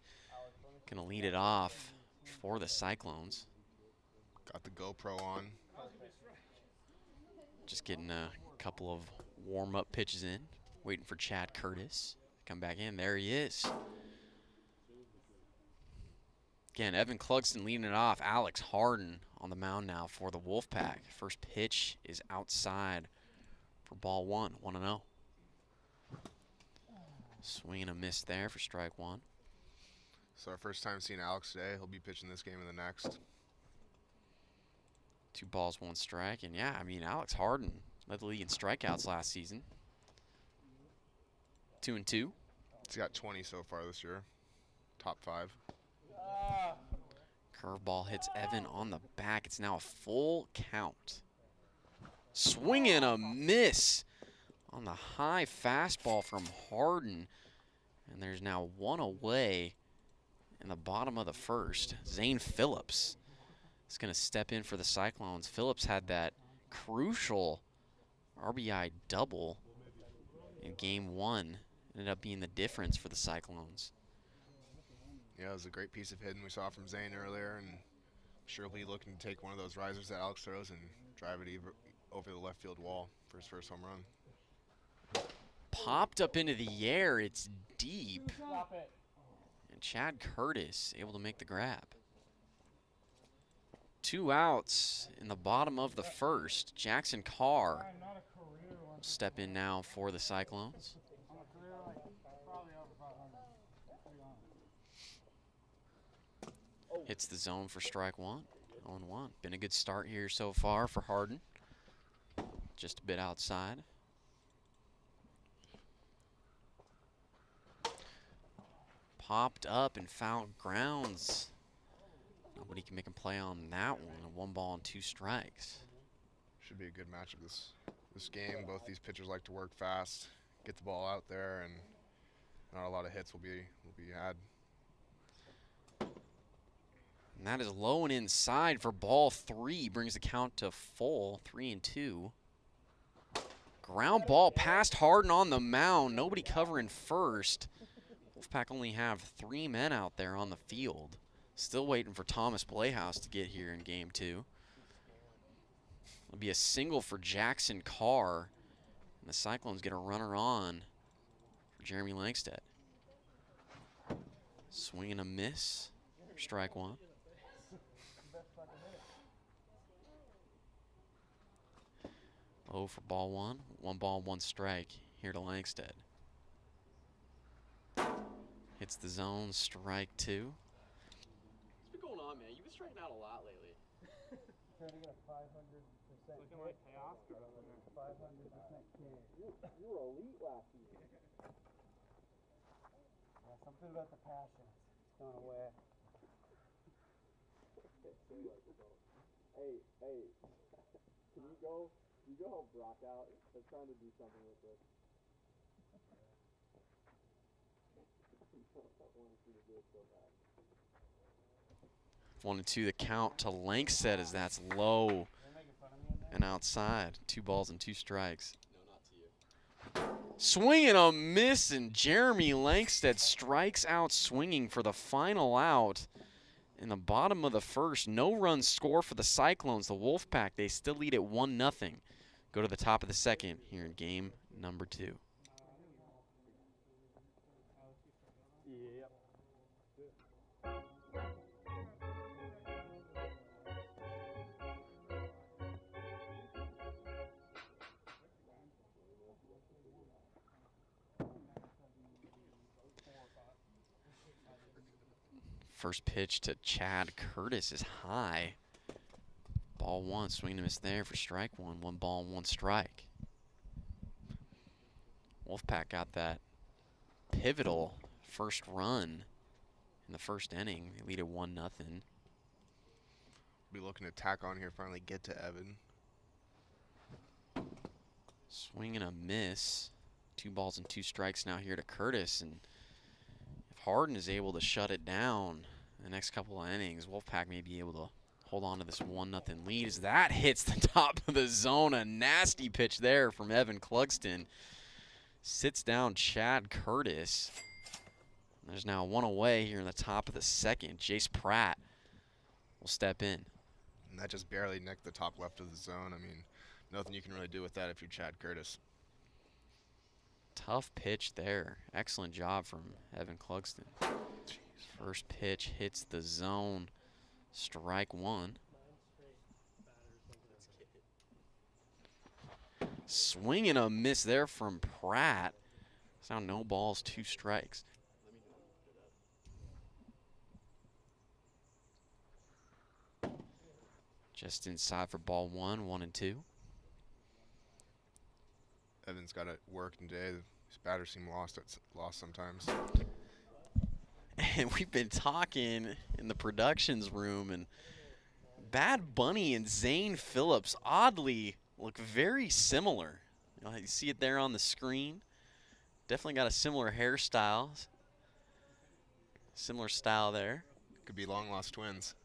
going to lead it off for the Cyclones. Got the GoPro on. Just getting a couple of warm-up pitches in. Waiting for Chad Curtis to come back in. There he is. Again, Evan Clugston leading it off. Alex Harden on the mound now for the Wolfpack. First pitch is outside for ball one, 1-0. Swing and a miss there for strike one. So our first time seeing Alex today. He'll be pitching this game and the next. 2 balls, 1 strike. And yeah, I mean, Alex Harden led the league in strikeouts last season. 2-2. He's got 20 so far this year. Top 5. Curveball hits Evan on the back. It's now a full count. Swing and a miss on the high fastball from Harden. And there's now 1 away in the bottom of the first. Zane Phillips is going to step in for the Cyclones. Phillips had that crucial RBI double in game 1. Ended up being the difference for the Cyclones. Yeah, it was a great piece of hitting we saw from Zane earlier, and I'm sure he'll be looking to take one of those risers that Alex throws and drive it over the left field wall for his first home run. Popped up into the air. It's deep. And Chad Curtis able to make the grab. 2 outs in the bottom of the first. Jackson Carr will step in now for the Cyclones. Hits the zone for strike one. 0-1. Been a good start here so far for Harden. Just a bit outside. Popped up and fouled grounds. Nobody can make a play on that one. A 1 ball and 2 strikes. Should be a good matchup this game. Both these pitchers like to work fast, get the ball out there, and not a lot of hits will be had. And that is low and inside for ball 3. Brings the count to full, 3-2. Ground ball past Harden on the mound. Nobody covering first. Wolfpack only have 3 men out there on the field. Still waiting for Thomas Playhouse to get here in game 2. It'll be a single for Jackson Carr. And the Cyclones get a runner on for Jeremy Langstead. Swing and a miss. Strike one. Low for ball 1. 1 ball, 1 strike here to Langstead. Hits the zone, strike 2. What's been going on, man? You've been striking out a lot lately. Trying to get a 500%. Looking like Teoscar over there. 500% K. You were elite last year. Yeah, something about the passion. It's going away. Hey, can you go help Brock out? They're trying to do something with this. One and 2 the count to Langstead as that's low and outside. 2 balls and 2 strikes. No, not to you. Swing and a miss, and Jeremy Langstead strikes out swinging for the final out in the bottom of the first. No run score for the Cyclones. The Wolfpack, they still lead at 1-0. Go to the top of the second here in game number 2. First pitch to Chad Curtis is high. Ball 1, swing and a miss there for strike 1. 1 ball and 1 strike. Wolfpack got that pivotal first run in the first inning. They lead at 1-0. Be looking to tack on here, finally get to Evan. Swing and a miss. 2 balls and 2 strikes now here to Curtis. And if Harden is able to shut it down in the next couple of innings, Wolfpack may be able to hold on to this 1-0 lead as that hits the top of the zone. A nasty pitch there from Evan Clugston. Sits down Chad Curtis. There's now one away here in the top of the second. Jace Pratt will step in. And that just barely nicked the top left of the zone. I mean, nothing you can really do with that if you're Chad Curtis. Tough pitch there. Excellent job from Evan Clugston. First pitch hits the zone. Strike one. Swing and a miss there from Pratt. It's now no balls, 2 strikes. Just inside for ball 1, 1-2. Evan's got it working today. His batters seem lost sometimes. And we've been talking in the productions room, and Bad Bunny and Zane Phillips oddly look very similar. You see it there on the screen. Definitely got a similar hairstyle. Similar style there. Could be long-lost twins.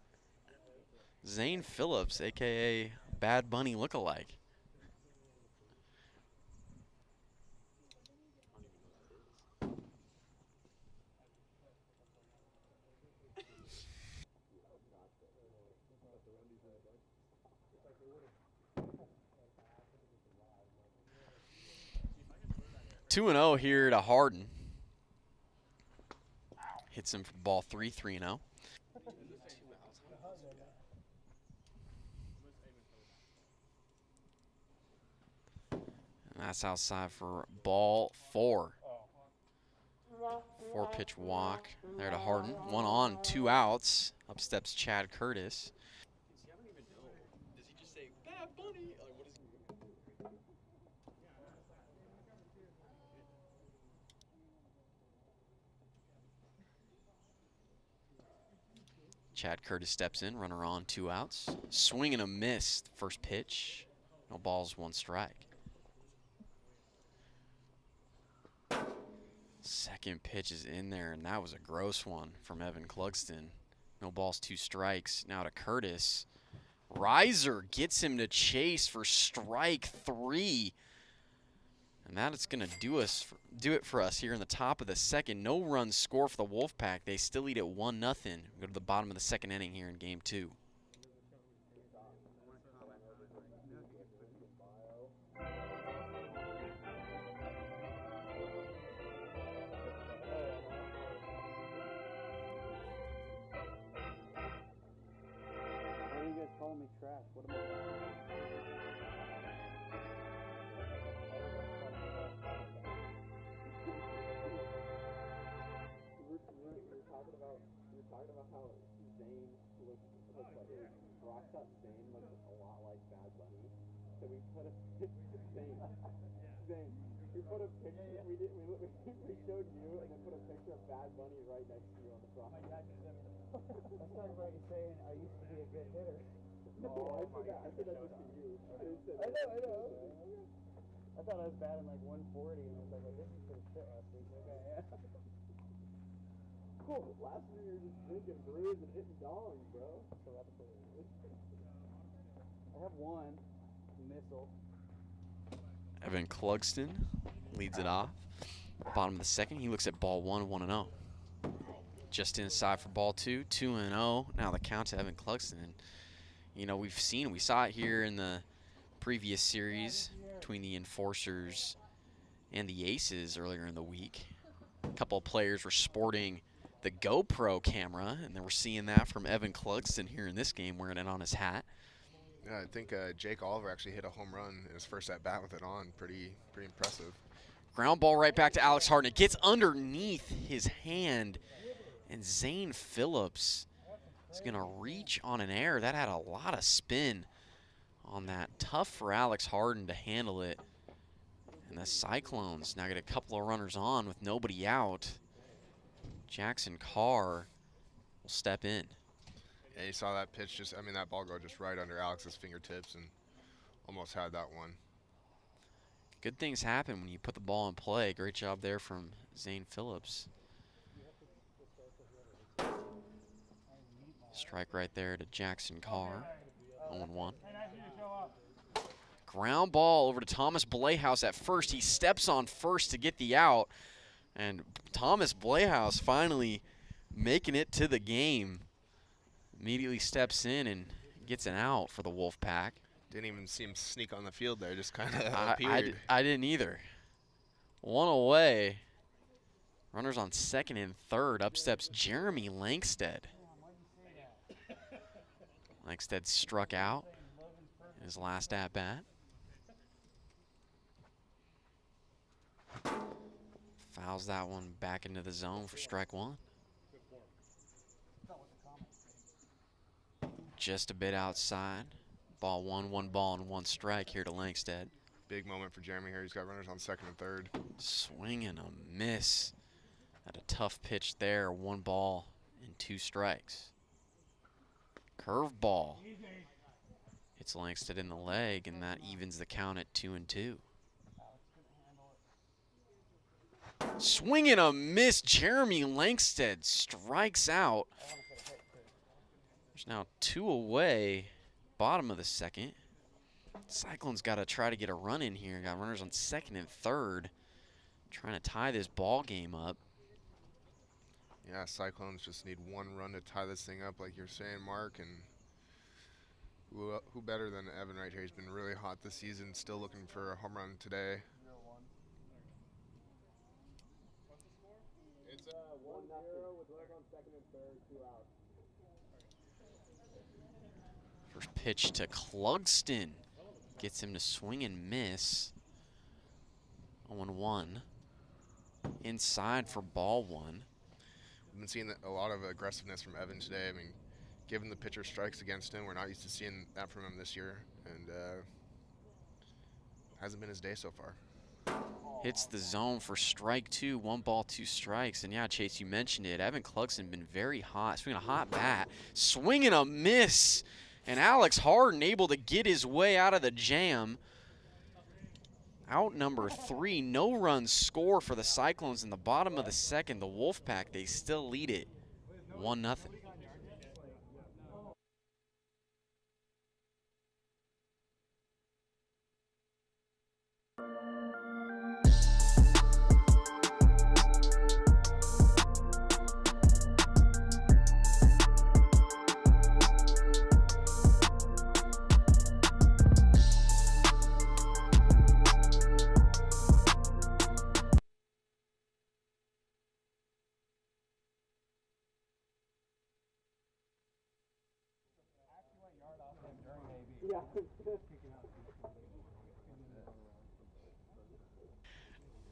Zane Phillips, a.k.a. Bad Bunny lookalike. Two and 0 here to Harden. Hits him for ball 3, 3-0. That's outside for ball 4. 4-pitch walk there to Harden. 1 on, 2 outs. Up steps Chad Curtis. I don't even know. Does he just say, Bad Bunny? Like, what is he? Chad Curtis steps in, runner on, 2 outs. Swing and a miss, first pitch. No balls, 1 strike. Second pitch is in there, and that was a gross one from Evan Clugston. No balls, 2 strikes. Now to Curtis. Riser gets him to chase for strike 3. And that is going to do it for us here in the top of the second. No run score for the Wolfpack. They still lead at 1-0. Go to the bottom of the second inning here in game 2. Calling me trash. What am I doing? We were talking about how Zane looks like Rock Top Zane looks a lot like Bad Bunny. So we put a Zane. We put a picture. We showed you and then put a picture of Bad Bunny right next to you on the front. That's not about you saying I used to be a good hitter. No, I said that just to you. I know. I thought I was batting like 140, and I was like, this is pretty shit last week. Okay, yeah. Cool. Last year you were just drinking brews and hitting dongs, bro. So that's cool. I have one missile. Evan Clugston leads it off. Bottom of the second, he looks at ball 1, 1-0. Just inside for ball 2, 2-0. Now the count to Evan Clugston. And, you know, we saw it here in the previous series between the Enforcers and the Aces earlier in the week. A couple of players were sporting the GoPro camera, and then we're seeing that from Evan Clugston here in this game, wearing it on his hat. Yeah, I think Jake Oliver actually hit a home run in his first at-bat with it on. Pretty impressive. Ground ball right back to Alex Harden. It gets underneath his hand, and Zane Phillips is going to reach on an error. That had a lot of spin on that. Tough for Alex Harden to handle it. And the Cyclones now get a couple of runners on with nobody out. Jackson Carr will step in. Yeah, you saw that pitch that ball go just right under Alex's fingertips and almost had that one. Good things happen when you put the ball in play. Great job there from Zane Phillips. Strike right there to Jackson Carr. 0-1. Ground ball over to Thomas Blehaus at first. He steps on first to get the out. And Thomas Blehaus finally making it to the game. Immediately steps in and gets an out for the Wolfpack. Didn't even see him sneak on the field there, just kind of appeared. I didn't either. One away. Runners on second and third. Up steps Jeremy Langsted. Langsted struck out in his last at-bat. Fouls that one back into the zone for strike one. Just a bit outside. Ball one, 1 ball and 1 strike here to Langsted. Big moment for Jeremy here. He's got runners on second and third. Swing and a miss. Had a tough pitch there. 1 ball and 2 strikes. Curve ball. Hits Langsted in the leg, and that evens the count at 2-2. Swing and a miss. Jeremy Langsted strikes out. There's now 2 away. Bottom of the second. Cyclones got to try to get a run in here. Got runners on second and third. Trying to tie this ball game up. Yeah, Cyclones just need 1 run to tie this thing up, like you're saying, Mark. And who better than Evan right here? He's been really hot this season. Still looking for a home run today. It's 1-0 with runners on second and third, 2 outs. First pitch to Clugston. Gets him to swing and miss. 0-1. Inside for ball 1. We've been seeing a lot of aggressiveness from Evan today. I mean, given the pitcher strikes against him, we're not used to seeing that from him this year. And hasn't been his day so far. Hits the zone for strike 2. 1 ball, 2 strikes. And yeah, Chase, you mentioned it. Evan Clugston been very hot. Swinging a hot bat. Swinging a miss. And Alex Harden able to get his way out of the jam. Out number 3, no runs score for the Cyclones in the bottom of the second. The Wolfpack, they still lead it 1-0.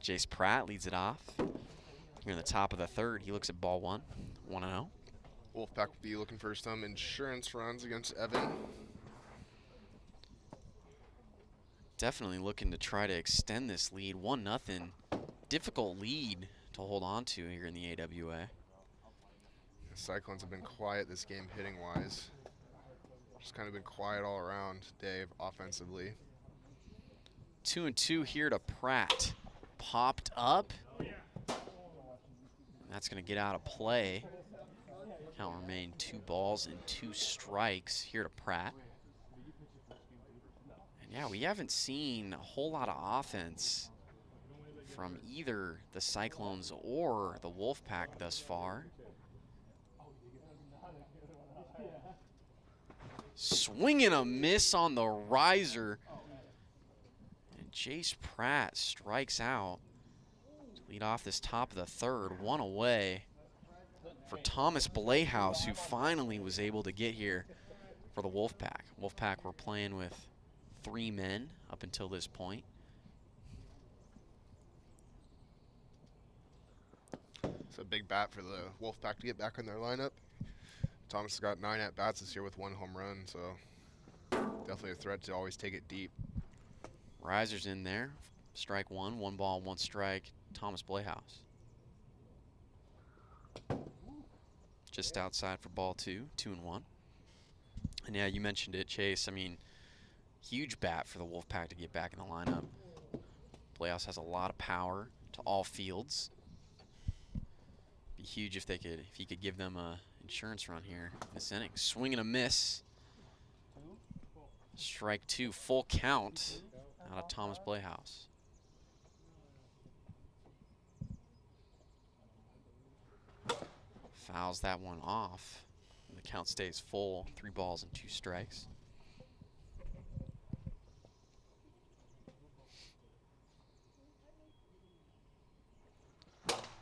Jace Pratt leads it off. Here in the top of the third, he looks at ball 1, 1-0. Wolfpack will be looking for some insurance runs against Evan. Definitely looking to try to extend this lead. 1-0. Difficult lead to hold on to here in the AWA. The Cyclones have been quiet this game hitting-wise. Just kind of been quiet all around, Dave, offensively. 2-2 here to Pratt. Popped up. That's going to get out of play. Count remain 2 balls and 2 strikes here to Pratt. And yeah, we haven't seen a whole lot of offense from either the Cyclones or the Wolfpack thus far. Swing and a miss on the riser. And Jace Pratt strikes out to lead off this top of the third. 1 away for Thomas Blehaus, who finally was able to get here for the Wolfpack. Wolfpack were playing with 3 men up until this point. It's a big bat for the Wolfpack to get back in their lineup. Thomas has got 9 at-bats this year with 1 home run, so definitely a threat to always take it deep. Riser's in there. Strike 1, 1 ball, 1 strike. Thomas Blehaus. Just outside for ball 2, 2-1. And yeah, you mentioned it, Chase. I mean, huge bat for the Wolfpack to get back in the lineup. Blehaus has a lot of power to all fields. Be huge if he could give them a insurance run here this inning. Swing and a miss. Strike 2, full count. out of Thomas Playhouse. Fouls that one off. The count stays full. 3 balls and 2 strikes.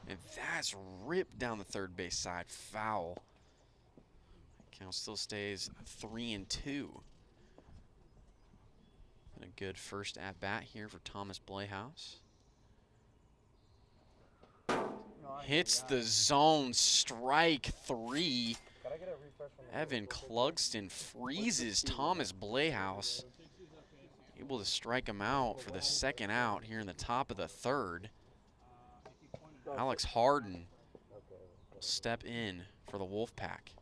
And that's ripped down the third base side. Foul. Count still stays 3-2. And a good first at bat here for Thomas Playhouse. Hits the zone, strike 3. Evan Clugston freezes Thomas Playhouse. Able to strike him out for the second out here in the top of the third. Alex Harden will step in for the Wolfpack.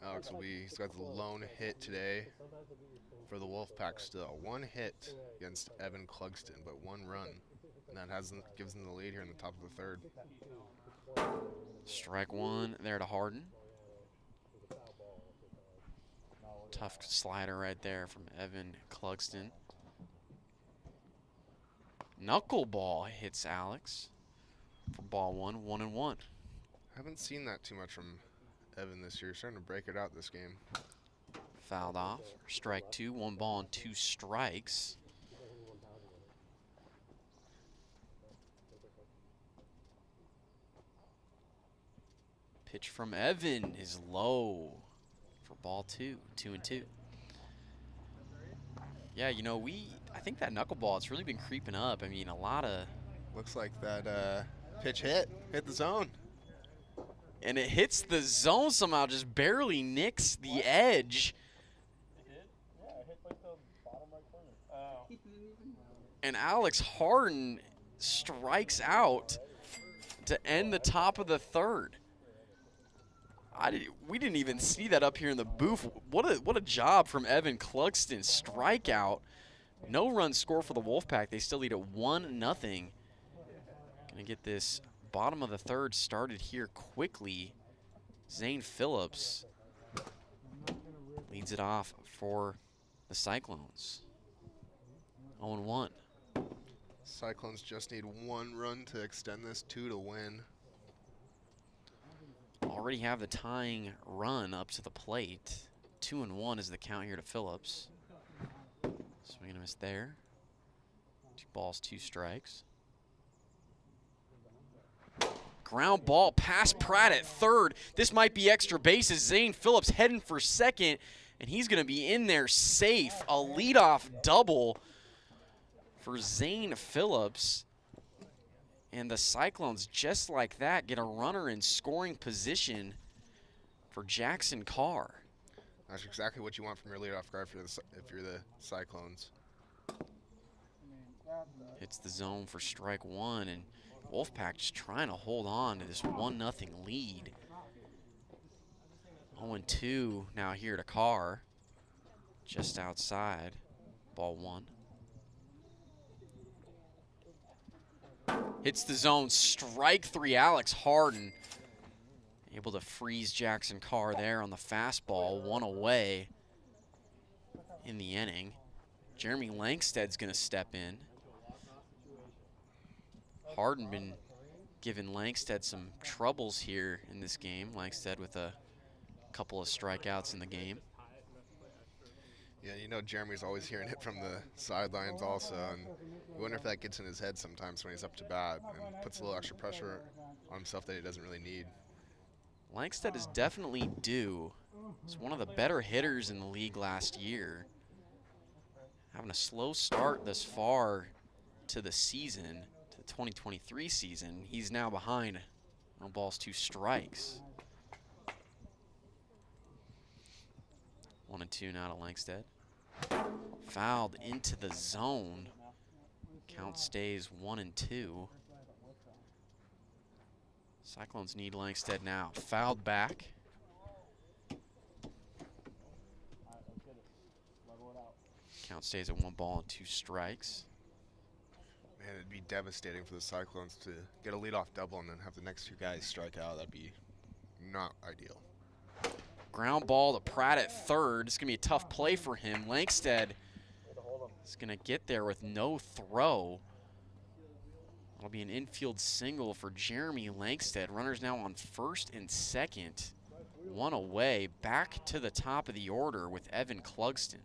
Alex he's got the lone hit today for the Wolfpack still. 1 hit against Evan Clugston, but 1 run. And that gives them the lead here in the top of the third. Strike 1 there to Harden. Tough slider right there from Evan Clugston. Knuckleball hits Alex for ball 1, 1-1. Haven't seen that too much from Evan this year. Starting to break it out this game. Fouled off. Strike 2, 1 ball and 2 strikes. Pitch from Evan is low for ball 2, 2-2. Yeah, you know, I think that knuckleball, it's really been creeping up. I mean, a lot of... Looks like that pitch hit the zone. And it hits the zone somehow, just barely nicks the edge. And Alex Harden strikes out to end the top of the third. We didn't even see that up here in the booth. What a job from Evan Clugston. Strikeout. No run score for the Wolfpack. They still lead at 1-0. Gonna get this bottom of the third started here quickly. Zane Phillips leads it off for the Cyclones. 0-1. Cyclones just need 1 run to extend this, 2 to win. Already have the tying run up to the plate. 2-1 is the count here to Phillips. Swing and a miss there. 2 balls, 2 strikes. Ground ball past Pratt at third. This might be extra bases. Zane Phillips heading for second, and he's going to be in there safe. A leadoff double for Zane Phillips. And the Cyclones, just like that, get a runner in scoring position for Jackson Carr. That's exactly what you want from your leadoff guy if you're the Cyclones. Hits the zone for strike 1, and Wolfpack just trying to hold on to this 1-0 lead. 0-2 now here to Carr, just outside, ball 1. Hits the zone, strike 3, Alex Harden. Able to freeze Jackson Carr there on the fastball, 1 away in the inning. Jeremy Langstead's gonna step in. Harden been giving Langstead some troubles here in this game. Langstead with a couple of strikeouts in the game. Yeah, you know Jeremy's always hearing it from the sidelines also, and you wonder if that gets in his head sometimes when he's up to bat and puts a little extra pressure on himself that he doesn't really need. Langstead is definitely due. He's one of the better hitters in the league last year. Having a slow start thus far to the season, to the 2023 season. He's now behind 1 balls, 2 strikes. 1-2 now to Langstead. Fouled into the zone. Count stays 1-2. Cyclones need Langstead now. Fouled back. Count stays at 1 ball and 2 strikes. Man, it'd be devastating for the Cyclones to get a leadoff double and then have the next 2 guys strike out. That'd be not ideal. Ground ball to Pratt at third. It's going to be a tough play for him. Langstead He's going to get there with no throw. That'll be an infield single for Jeremy Langstead. Runners now on first and second. One away, back to the top of the order with Evan Clugston.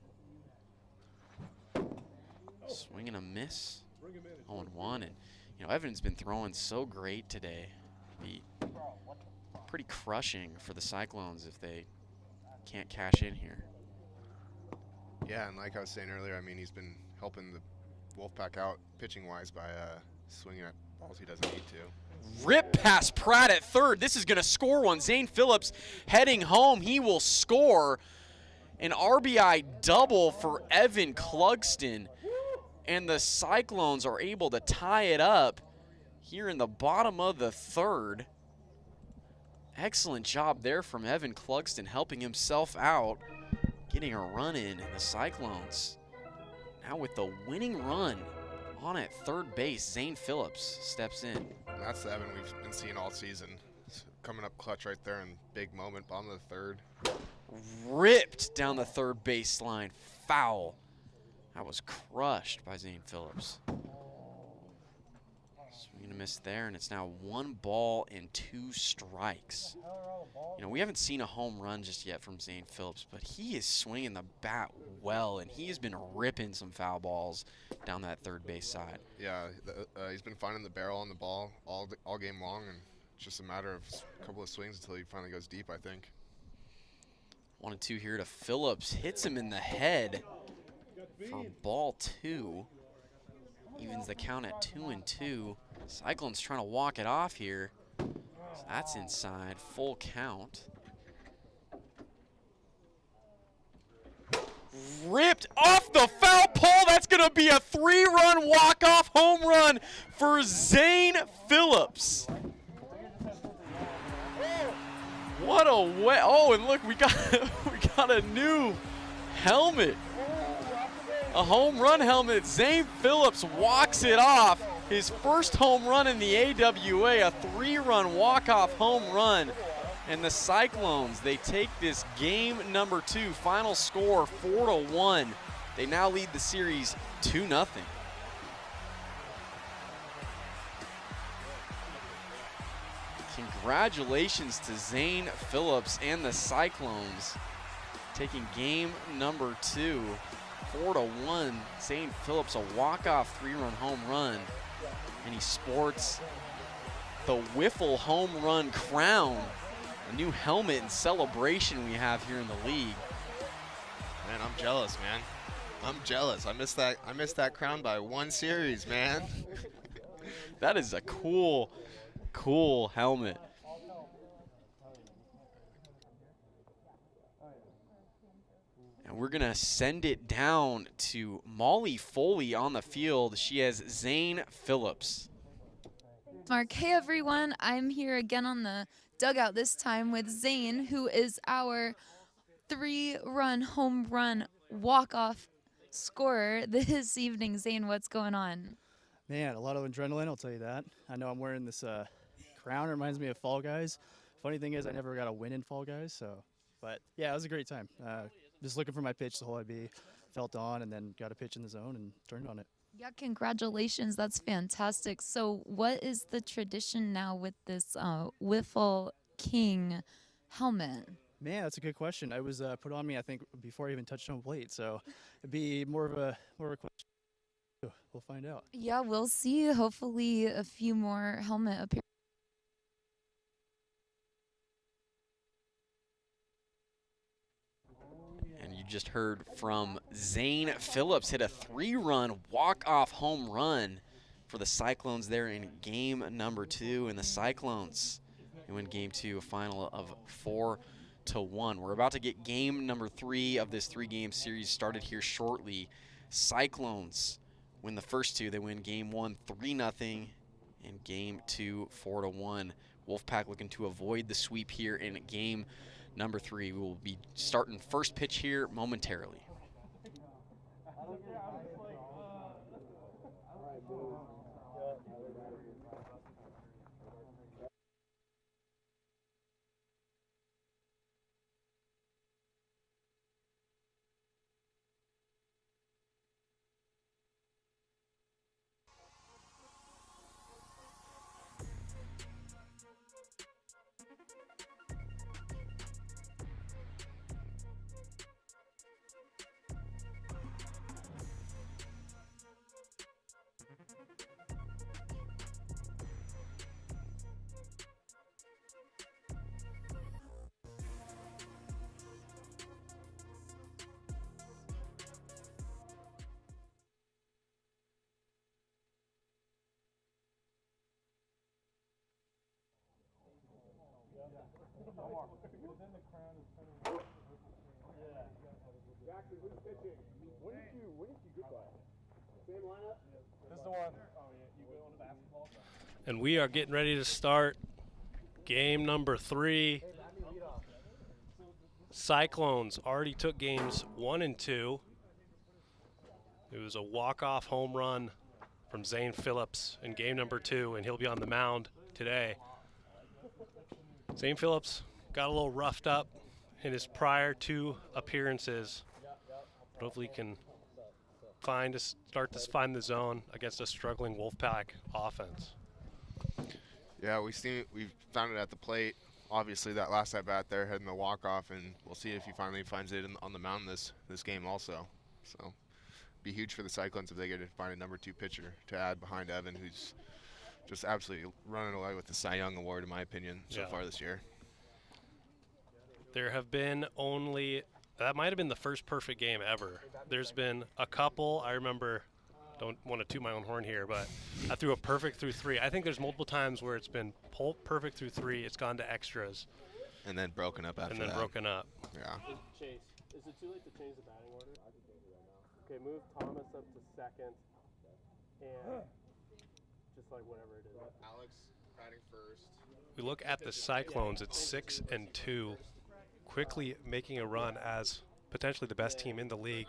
Swing and a miss. 0-1, and you know, Evan's been throwing so great today. Be pretty crushing for the Cyclones if they can't cash in here. Yeah, and like I was saying earlier, I mean, he's been helping the Wolfpack out pitching-wise by swinging at balls he doesn't need to. Rip past Pratt at third. This is going to score one. Zane Phillips heading home. He will score an RBI double for Evan Clugston. And the Cyclones are able to tie it up here in the bottom of the third. Excellent job there from Evan Clugston, helping himself out, getting a run in. The Cyclones now with the winning run on at third base. Zane Phillips steps in. And that's the Evan we've been seeing all season. It's coming up clutch right there in big moment, bottom of the third. Ripped down the third baseline, foul. That was crushed by Zane Phillips. Swing and a miss there, and it's now 1 ball and 2 strikes. You know, we haven't seen a home run just yet from Zane Phillips, but he is swinging the bat well, and he has been ripping some foul balls down that third base side. Yeah, he's been finding the barrel on the ball all game long, and it's just a matter of a couple of swings until he finally goes deep, I think. 1-2 here to Phillips. Hits him in the head for ball 2. Evens the count at 2-2. Cyclones trying to walk it off here. So that's inside, full count. Ripped off the foul pole. That's going to be a 3-run walk-off home run for Zane Phillips. What a way! Oh, and look, we got a new helmet. A home run helmet. Zane Phillips walks it off. His first home run in the AWA, a 3-run walk-off home run. And the Cyclones, they take this game number 2. Final score 4-1. They now lead the series 2-0. Congratulations to Zane Phillips and the Cyclones taking game number 2. 4-1. Zane Phillips, a walk-off 3-run home run. And he sports the Wiffle home run crown. A new helmet and celebration we have here in the league. Man, I'm jealous, man. I'm jealous. I missed that crown by 1 series, man. That is a cool helmet. And we're going to send it down to Molly Foley on the field. She has Zane Phillips. Mark, hey everyone. I'm here again on the dugout this time with Zane, who is our 3-run home run walk-off scorer this evening. Zane, what's going on? Man, a lot of adrenaline, I'll tell you that. I know I'm wearing this crown. It reminds me of Fall Guys. Funny thing is, I never got a win in Fall Guys, so. But yeah, it was a great time. Just looking for my pitch the whole IB, felt on, and then got a pitch in the zone and turned on it. Yeah, congratulations. That's fantastic. So what is the tradition now with this Wiffle King helmet? Man, that's a good question. I was put on me, I think, before I even touched home plate, so it'd be more of a question. We'll find out. Yeah, we'll see. Hopefully a few more helmet appearances. Just heard from Zane Phillips, hit a 3-run walk-off home run for the Cyclones there in game number 2. And the Cyclones win game 2, a final of 4-1. We're about to get game number 3 of this 3-game series started here shortly. Cyclones win the first 2. They win game 1 3-0 and game 2 4-1. Wolfpack looking to avoid the sweep here in game number 3. We will be starting first pitch here momentarily. Jackson, who's pitching? When did you get that? Same lineup? This is the one. Oh, yeah. You go on to basketball? And we are getting ready to start game number 3. Cyclones already took games 1 and 2. It was a walk-off home run from Zane Phillips in game number 2, and he'll be on the mound today. Zane Phillips got a little roughed up in his prior 2 appearances, but hopefully he can start to find the zone against a struggling Wolfpack offense. Yeah, we've found it at the plate. Obviously, that last at bat there, heading the walk off, and we'll see if he finally finds it on the mound this game also. So, be huge for the Cyclones if they get to find a number 2 pitcher to add behind Evan, who's just absolutely running away with the Cy Young Award, in my opinion, so far this year. There have been that might have been the first perfect game ever. There's been a couple. I remember, don't want to toot my own horn here, but I threw a perfect through 3. I think there's multiple times where it's been perfect through 3. It's gone to extras. And then broken up after that. And then broken up. Yeah. Chase, is it too late to change the batting order? I can change it right now. Okay, move Thomas up to second. And just like whatever it is. Alex batting first. We look at the Cyclones at 6 and 2, quickly making a run as potentially the best team in the league.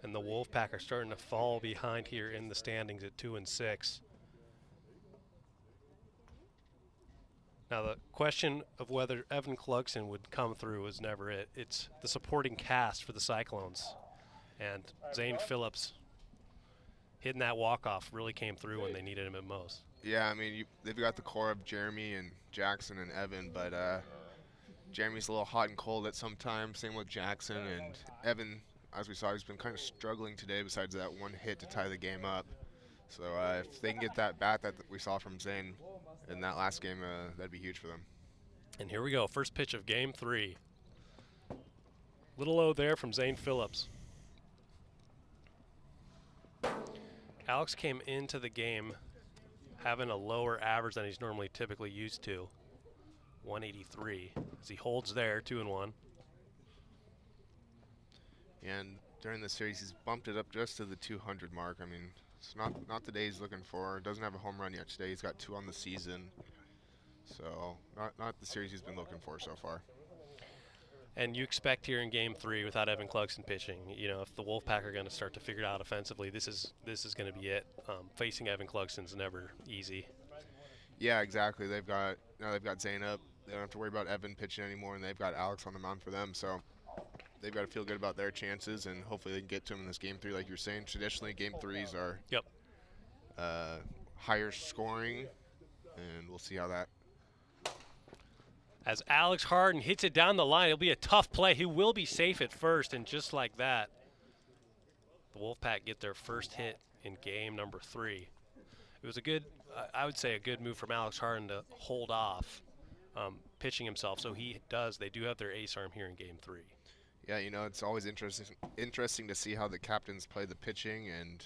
And the Wolfpack are starting to fall behind here in the standings at 2 and 6. Now the question of whether Evan Clugson would come through is never it. It's the supporting cast for the Cyclones. And Zane Phillips hitting that walk-off really came through when they needed him at most. Yeah, I mean, they've got the core of Jeremy and Jackson and Evan, but Jeremy's a little hot and cold at some times, same with Jackson, and Evan, as we saw, he's been kind of struggling today besides that one hit to tie the game up. So if they can get that bat that we saw from Zane in that last game, that'd be huge for them. And here we go, first pitch of game 3. Little low there from Zane Phillips. Alex came into the game having a lower average than he's normally typically used to, 183. As he holds there, 2-1. And during the series, he's bumped it up just to the 200 mark. I mean, it's not the day he's looking for. Doesn't have a home run yet today. He's got 2 on the season. So not the series he's been looking for so far. And you expect here in game 3 without Evan Clugson pitching, you know, if the Wolfpack are going to start to figure it out offensively, this is going to be it. Facing Evan Clugson's never easy. Yeah, exactly. They've got Zane up. They don't have to worry about Evan pitching anymore, and they've got Alex on the mound for them. So they've got to feel good about their chances, and hopefully they can get to him in this game 3, like you're saying. Traditionally, game 3s are higher scoring, and we'll see how that. As Alex Harden hits it down the line, it'll be a tough play. He will be safe at first, and just like that, the Wolfpack get their first hit in game number 3. It was a good, I would say, a good move from Alex Harden to hold off pitching himself. So they do have their ace arm here in game 3. Yeah, you know, it's always interesting to see how the captains play the pitching, and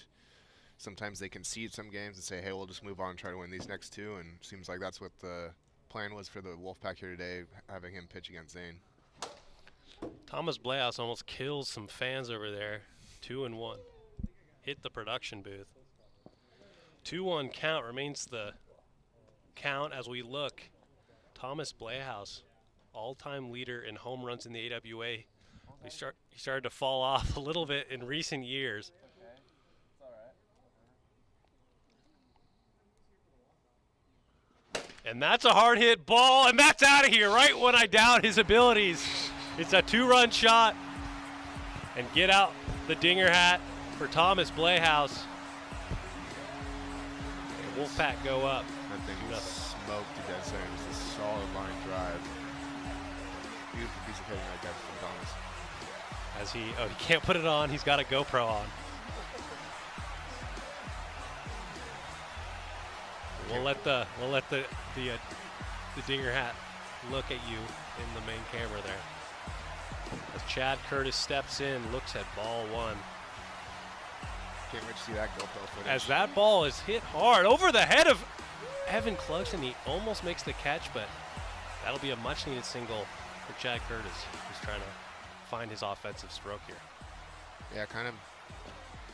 sometimes they concede some games and say, hey, we'll just move on and try to win these next 2, and it seems like that's what the plan was for the Wolfpack here today, having him pitch against Zane. Thomas Blehouse almost kills some fans over there. 2-1. Hit the production booth. 2-1 count remains the count as we look. Thomas Blehouse, all-time leader in home runs in the AWA. He started to fall off a little bit in recent years. And that's a hard hit ball, and that's out of here right when I doubt his abilities. It's a 2-run shot. And get out the dinger hat for Thomas Blehouse. And Wolfpack go up. That thing was smoked to dead center. Just a solid line drive. Beautiful piece of hitting like that from Thomas. As he can't put it on. He's got a GoPro on. We'll let the dinger hat look at you in the main camera there. As Chad Curtis steps in, looks at ball 1. Can't wait to see that GoPro footage. As that ball is hit hard over the head of Evan Clugson. He almost makes the catch, but That'll be a much-needed single for Chad Curtis, who's trying to find his offensive stroke here. Yeah, kind of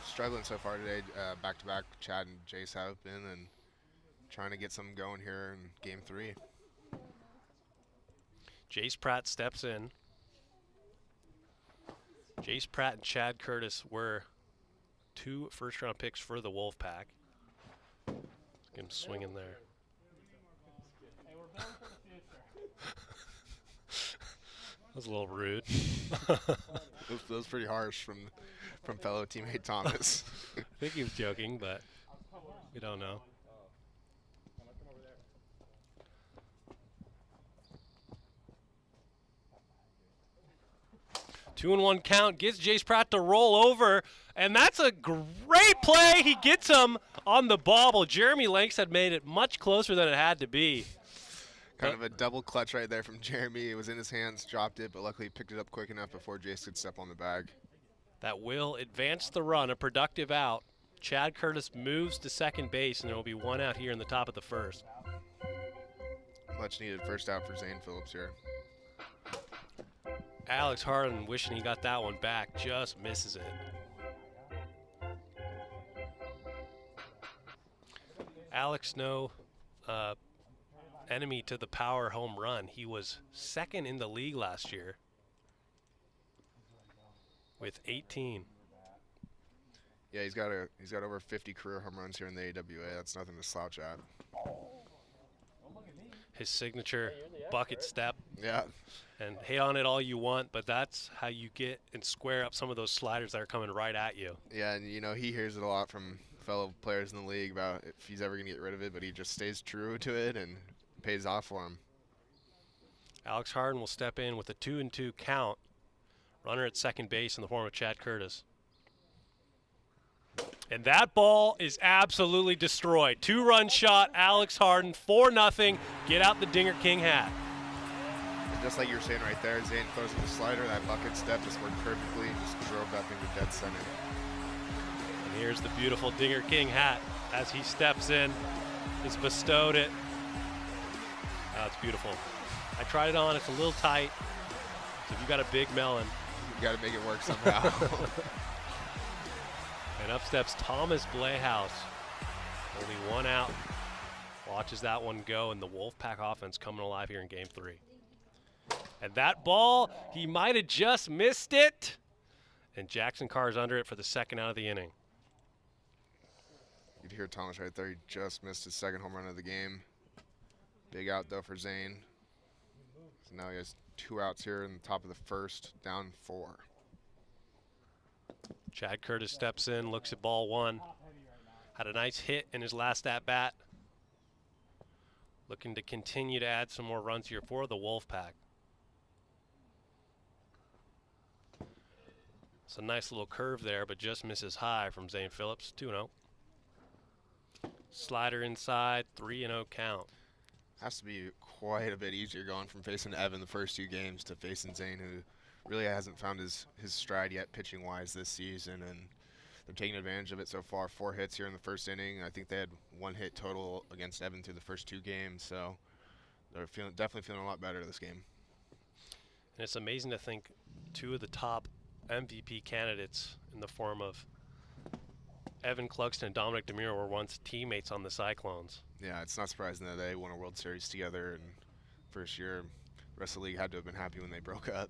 struggling so far today. Back-to-back, Chad and Jace have been, and trying to get something going here in game 3. Jace Pratt steps in. Jace Pratt and Chad Curtis were 2 first-round picks for the Wolfpack. Get him swinging there. That was a little rude. That was pretty harsh from fellow teammate Thomas. I think he was joking, but we don't know. Two and one count gets Jace Pratt to roll over, and that's a great play. He gets him on the bobble. Jeremy Lanks had made it much closer than it had to be. Kind of a double clutch right there from Jeremy. It was in his hands, dropped it, but luckily he picked it up quick enough before Jace could step on the bag. That will advance the run, a productive out. Chad Curtis moves to second base, and there will be 1 out here in the top of the first. Much needed first out for Zane Phillips here. Alex Harden, wishing he got that one back, just misses it. Alex, no enemy to the power home run. He was second in the league last year with 18. Yeah, he's got over 50 career home runs here in the AWA. That's nothing to slouch at. His signature bucket step. Yeah. And hate on it all you want, but that's how you get and square up some of those sliders that are coming right at you. Yeah, and you know, he hears it a lot from fellow players in the league about if he's ever going to get rid of it, but he just stays true to it and pays off for him. Alex Harden will step in with a 2-2 count. Runner at second base in the form of Chad Curtis. And that ball is absolutely destroyed. 2-run shot, Alex Harden, 4-0. Get out the Dinger King hat. And just like you were saying right there, Zane throws in the slider. That bucket step just worked perfectly and just drove that thing to dead center. And here's the beautiful Dinger King hat as he steps in. He's bestowed it. Oh, it's beautiful. I tried it on. It's a little tight. So if you got a big melon, you got to make it work somehow. And up steps Thomas Blayhouse. Only 1 out. Watches that one go, and the Wolfpack offense coming alive here in game 3. And that ball, he might have just missed it. And Jackson Carr's under it for the 2nd out of the inning. You'd hear Thomas right there. He just missed his 2nd home run of the game. Big out, though, for Zane. So now he has 2 outs here in the top of the first, down 4. Chad Curtis steps in, looks at ball 1. Had a nice hit in his last at-bat. Looking to continue to add some more runs here for the Wolfpack. It's a nice little curve there, but just misses high from Zane Phillips. 2-0. Slider inside, 3-0 count. Has to be quite a bit easier going from facing Evan the first 2 games to facing Zane, who really hasn't found his stride yet pitching-wise this season, and they're taking advantage of it so far. 4 hits here in the first inning. I think they had 1 hit total against Evan through the first 2 games, so they're definitely feeling a lot better this game. And it's amazing to think 2 of the top MVP candidates in the form of Evan Clugston and Dominic DeMuro were once teammates on the Cyclones. Yeah, it's not surprising that they won a World Series together, and first year, the rest of the league had to have been happy when they broke up.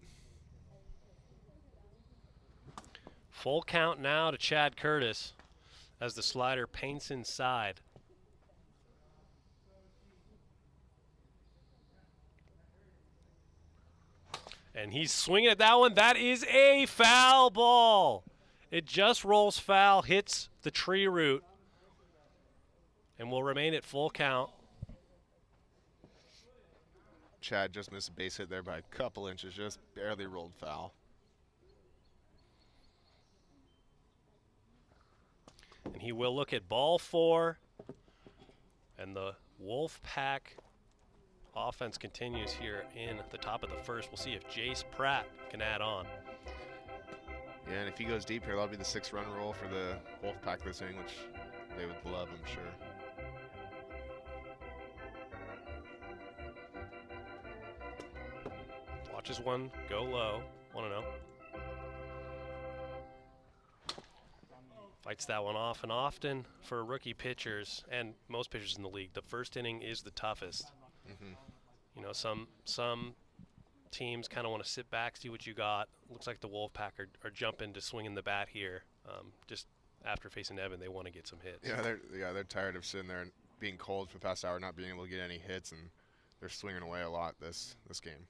Full count now to Chad Curtis as the slider paints inside. And he's swinging at that one. That is a foul ball. It just rolls foul, hits the tree root, and will remain at full count. Chad just missed a base hit there by a couple inches, just barely rolled foul. And he will look at ball 4, and the Wolfpack offense continues here in the top of the first. We'll see if Jace Pratt can add on. Yeah, and if he goes deep here, that'll be the 6-run roll for the Wolfpack this inning, which they would love, I'm sure. Watches one go low. 1-0. Fights that one off, and often for rookie pitchers and most pitchers in the league, the first inning is the toughest. You know, some teams kind of want to sit back, see what you got. Looks like the Wolfpack are jumping to swinging the bat here. Just after facing Evan, they want to get some hits. They're tired of sitting there and being cold for the past hour, not being able to get any hits, and they're swinging away a lot this game.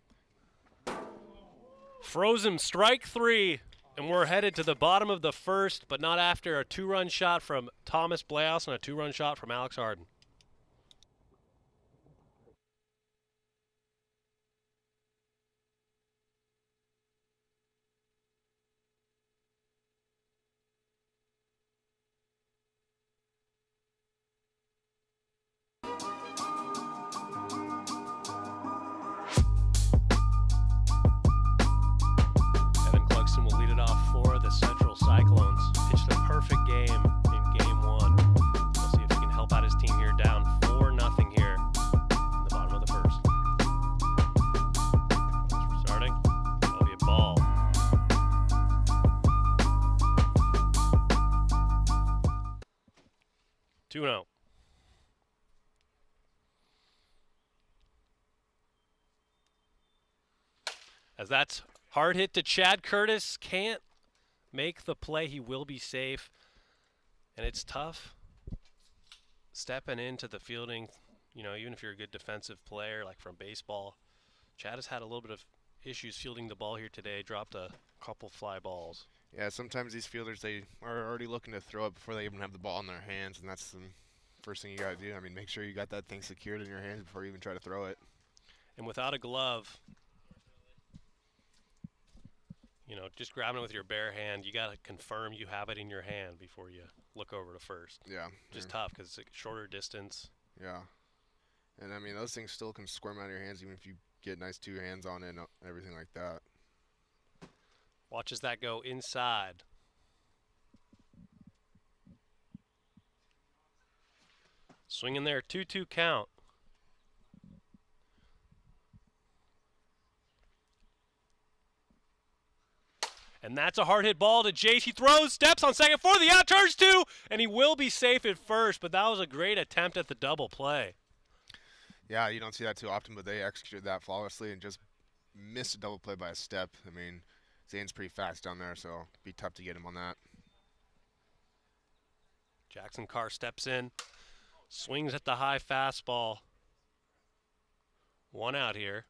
Frozen strike 3, and we're headed to the bottom of the first, but not after a 2-run shot from Thomas Blaus and a 2-run shot from Alex Harden. Central Cyclones pitched a perfect game in Game 1. We'll see if he can help out his team here, down 4-0 here in the bottom of the first. As we're starting, that'll be a ball. Two and 0. As that's hard hit to Chad Curtis, can't make the play. He will be safe, and it's tough stepping into the fielding. You know, even if you're a good defensive player like from baseball, Chad has had a little bit of issues fielding the ball here today, dropped a couple fly balls. Yeah, sometimes these fielders, they are already looking to throw it before they even have the ball in their hands, and that's the first thing you got to do. I mean, make sure you got that thing secured in your hands before you even try to throw it. And without a glove, you know, just grabbing it with your bare hand, you got to confirm you have it in your hand before you look over to first. Yeah. Just tough because it's a shorter distance. Yeah. And, I mean, those things still can squirm out of your hands even if you get nice 2 hands on it and everything like that. Watches that go inside. Swinging there, 2-2 count. And that's a hard hit ball to Jace. He throws, steps on second for the out, turns 2, and he will be safe at first, but that was a great attempt at the double play. Yeah, you don't see that too often, but they executed that flawlessly and just missed a double play by a step. I mean, Zane's pretty fast down there, so it'd be tough to get him on that. Jackson Carr steps in, swings at the high fastball. 1 out here.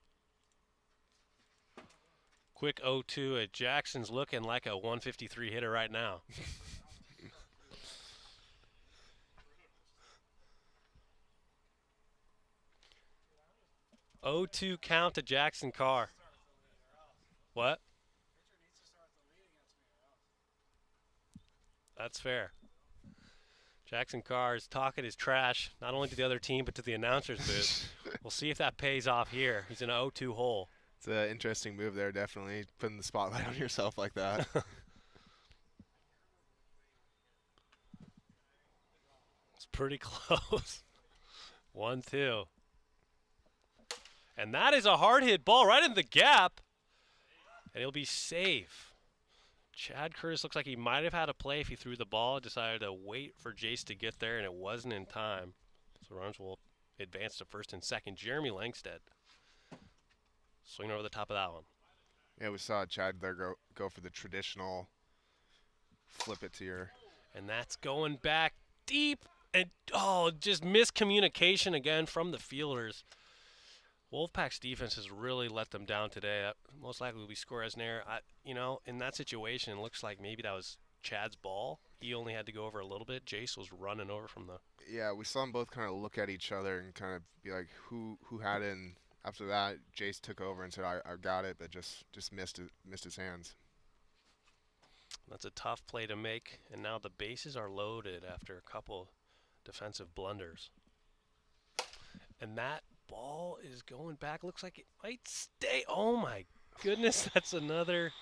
Quick 0-2 at Jackson's looking like a 153 hitter right now. 0-2 count to Jackson Carr. What? That's fair. Jackson Carr is talking his trash, not only to the other team, but to the announcer's booth. We'll see if that pays off here. He's in an 0-2 hole. It's an interesting move there, definitely, putting the spotlight on yourself like that. It's pretty close. 1-2. And that is a hard hit ball right in the gap. And he'll be safe. Chad Curtis looks like he might have had a play if he threw the ball, decided to wait for Jace to get there, and it wasn't in time. So runs will advance to first and second. Jeremy Langstead swinging over the top of that one. Yeah, we saw Chad there go for the traditional flip it to your. And that's going back deep. And, just miscommunication again from the fielders. Wolfpack's defense has really let them down today. Most likely we score as an error. In that situation, it looks like maybe that was Chad's ball. He only had to go over a little bit. Jace was running over from the. Yeah, we saw them both kind of look at each other and kind of be like, who had it. And after that, Jace took over and said, I got it, but just missed his hands. That's a tough play to make, and now the bases are loaded after a couple defensive blunders. And that ball is going back. Looks like it might stay. Oh, my goodness. That's another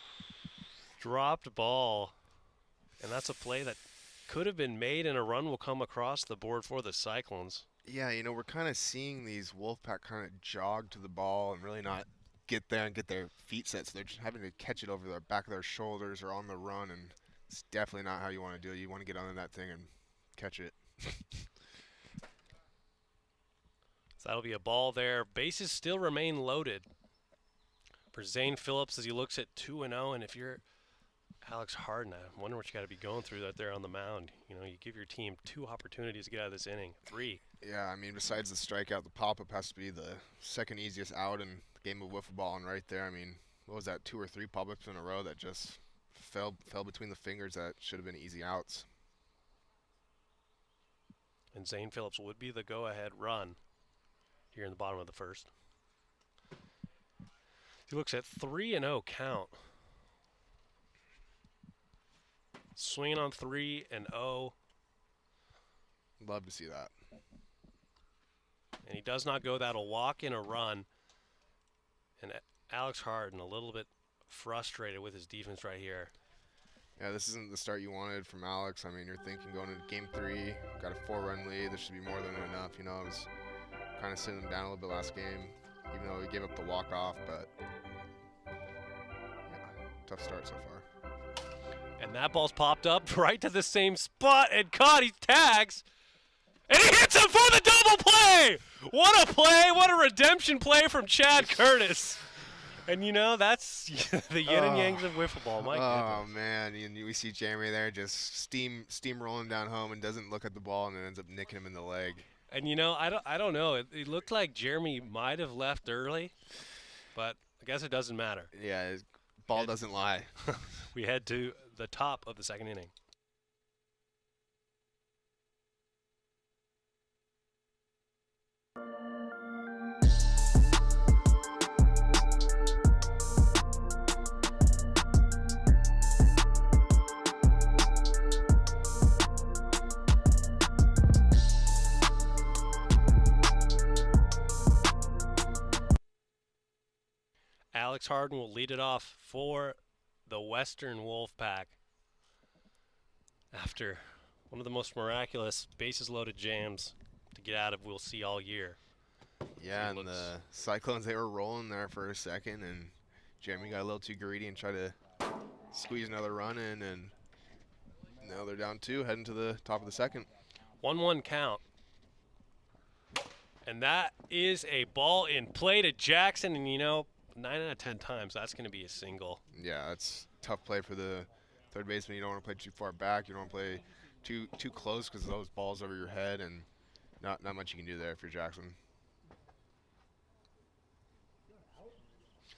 dropped ball. And that's a play that could have been made, and a run will come across the board for the Cyclones. Yeah, we're kind of seeing these Wolfpack kind of jog to the ball and really not get there and get their feet set, so they're just having to catch it over the back of their shoulders or on the run, and it's definitely not how you want to do it. You want to get under that thing and catch it. So that'll be a ball there. Bases still remain loaded for Zane Phillips as he looks at 2-0. And if you're Alex Harden, I wonder what you got to be going through out there on the mound. You know, you give your team 2 opportunities to get out of this inning. 3. Yeah, I mean, besides the strikeout, the pop-up has to be the second easiest out in the game of wiffle ball. And right there, I mean, what was that, 2 or 3 pop-ups in a row that just fell between the fingers that should have been easy outs. And Zane Phillips would be the go-ahead run here in the bottom of the first. He looks at 3-0 count. Swinging on 3-0. Love to see that. And he does not go. That'll walk in a run. And Alex Harden a little bit frustrated with his defense right here. Yeah, this isn't the start you wanted from Alex. I mean, you're thinking going into game 3, got a 4-run lead. This should be more than enough. You know, it was kind of sitting him down a little bit last game, even though he gave up the walk-off. But, yeah, tough start so far. And that ball's popped up right to the same spot and caught. He tags. And he hits him for the double play! What a play! What a redemption play from Chad Curtis. And, you know, that's the yin and yangs of wiffle ball. My oh, goodness. man. And we see Jeremy there just steamrolling down home and doesn't look at the ball and it ends up nicking him in the leg. And, you know, I don't know. It looked like Jeremy might have left early, but I guess it doesn't matter. Yeah, his ball doesn't lie. We head to the top of the second inning. Alex Harden will lead it off for the Western Wolfpack after one of the most miraculous bases-loaded jams to get out of we'll see all year. Yeah, and the Cyclones, they were rolling there for a second, and Jeremy got a little too greedy and tried to squeeze another run in, and now they're down 2, heading to the top of the second. 1-1 count. And that is a ball in play to Jackson, and you know, 9 out of 10 times, that's going to be a single. Yeah, that's tough play for the third baseman. You don't want to play too far back. You don't want to play too close because those balls over your head, and not much you can do there if you're Jackson.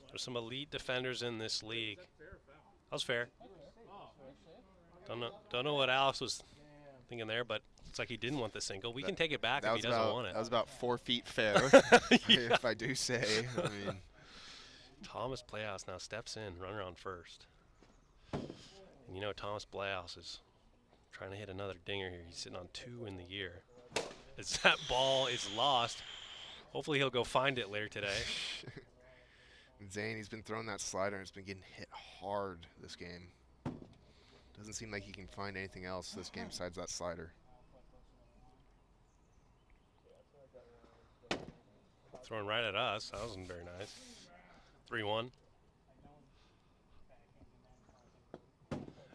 There's some elite defenders in this league. That was fair. Don't know what Alex was thinking there, but it's like he didn't want the single. We can take it back if he doesn't want it. That was about 4 feet fair, if I do say. I mean, Thomas Playhouse now steps in, runner on first. And you know Thomas Playhouse is trying to hit another dinger here. He's sitting on 2 in the year. As that ball is lost, hopefully he'll go find it later today. Zane, he's been throwing that slider and it's been getting hit hard this game. Doesn't seem like he can find anything else this game besides that slider. Throwing right at us. That wasn't very nice. 3-1.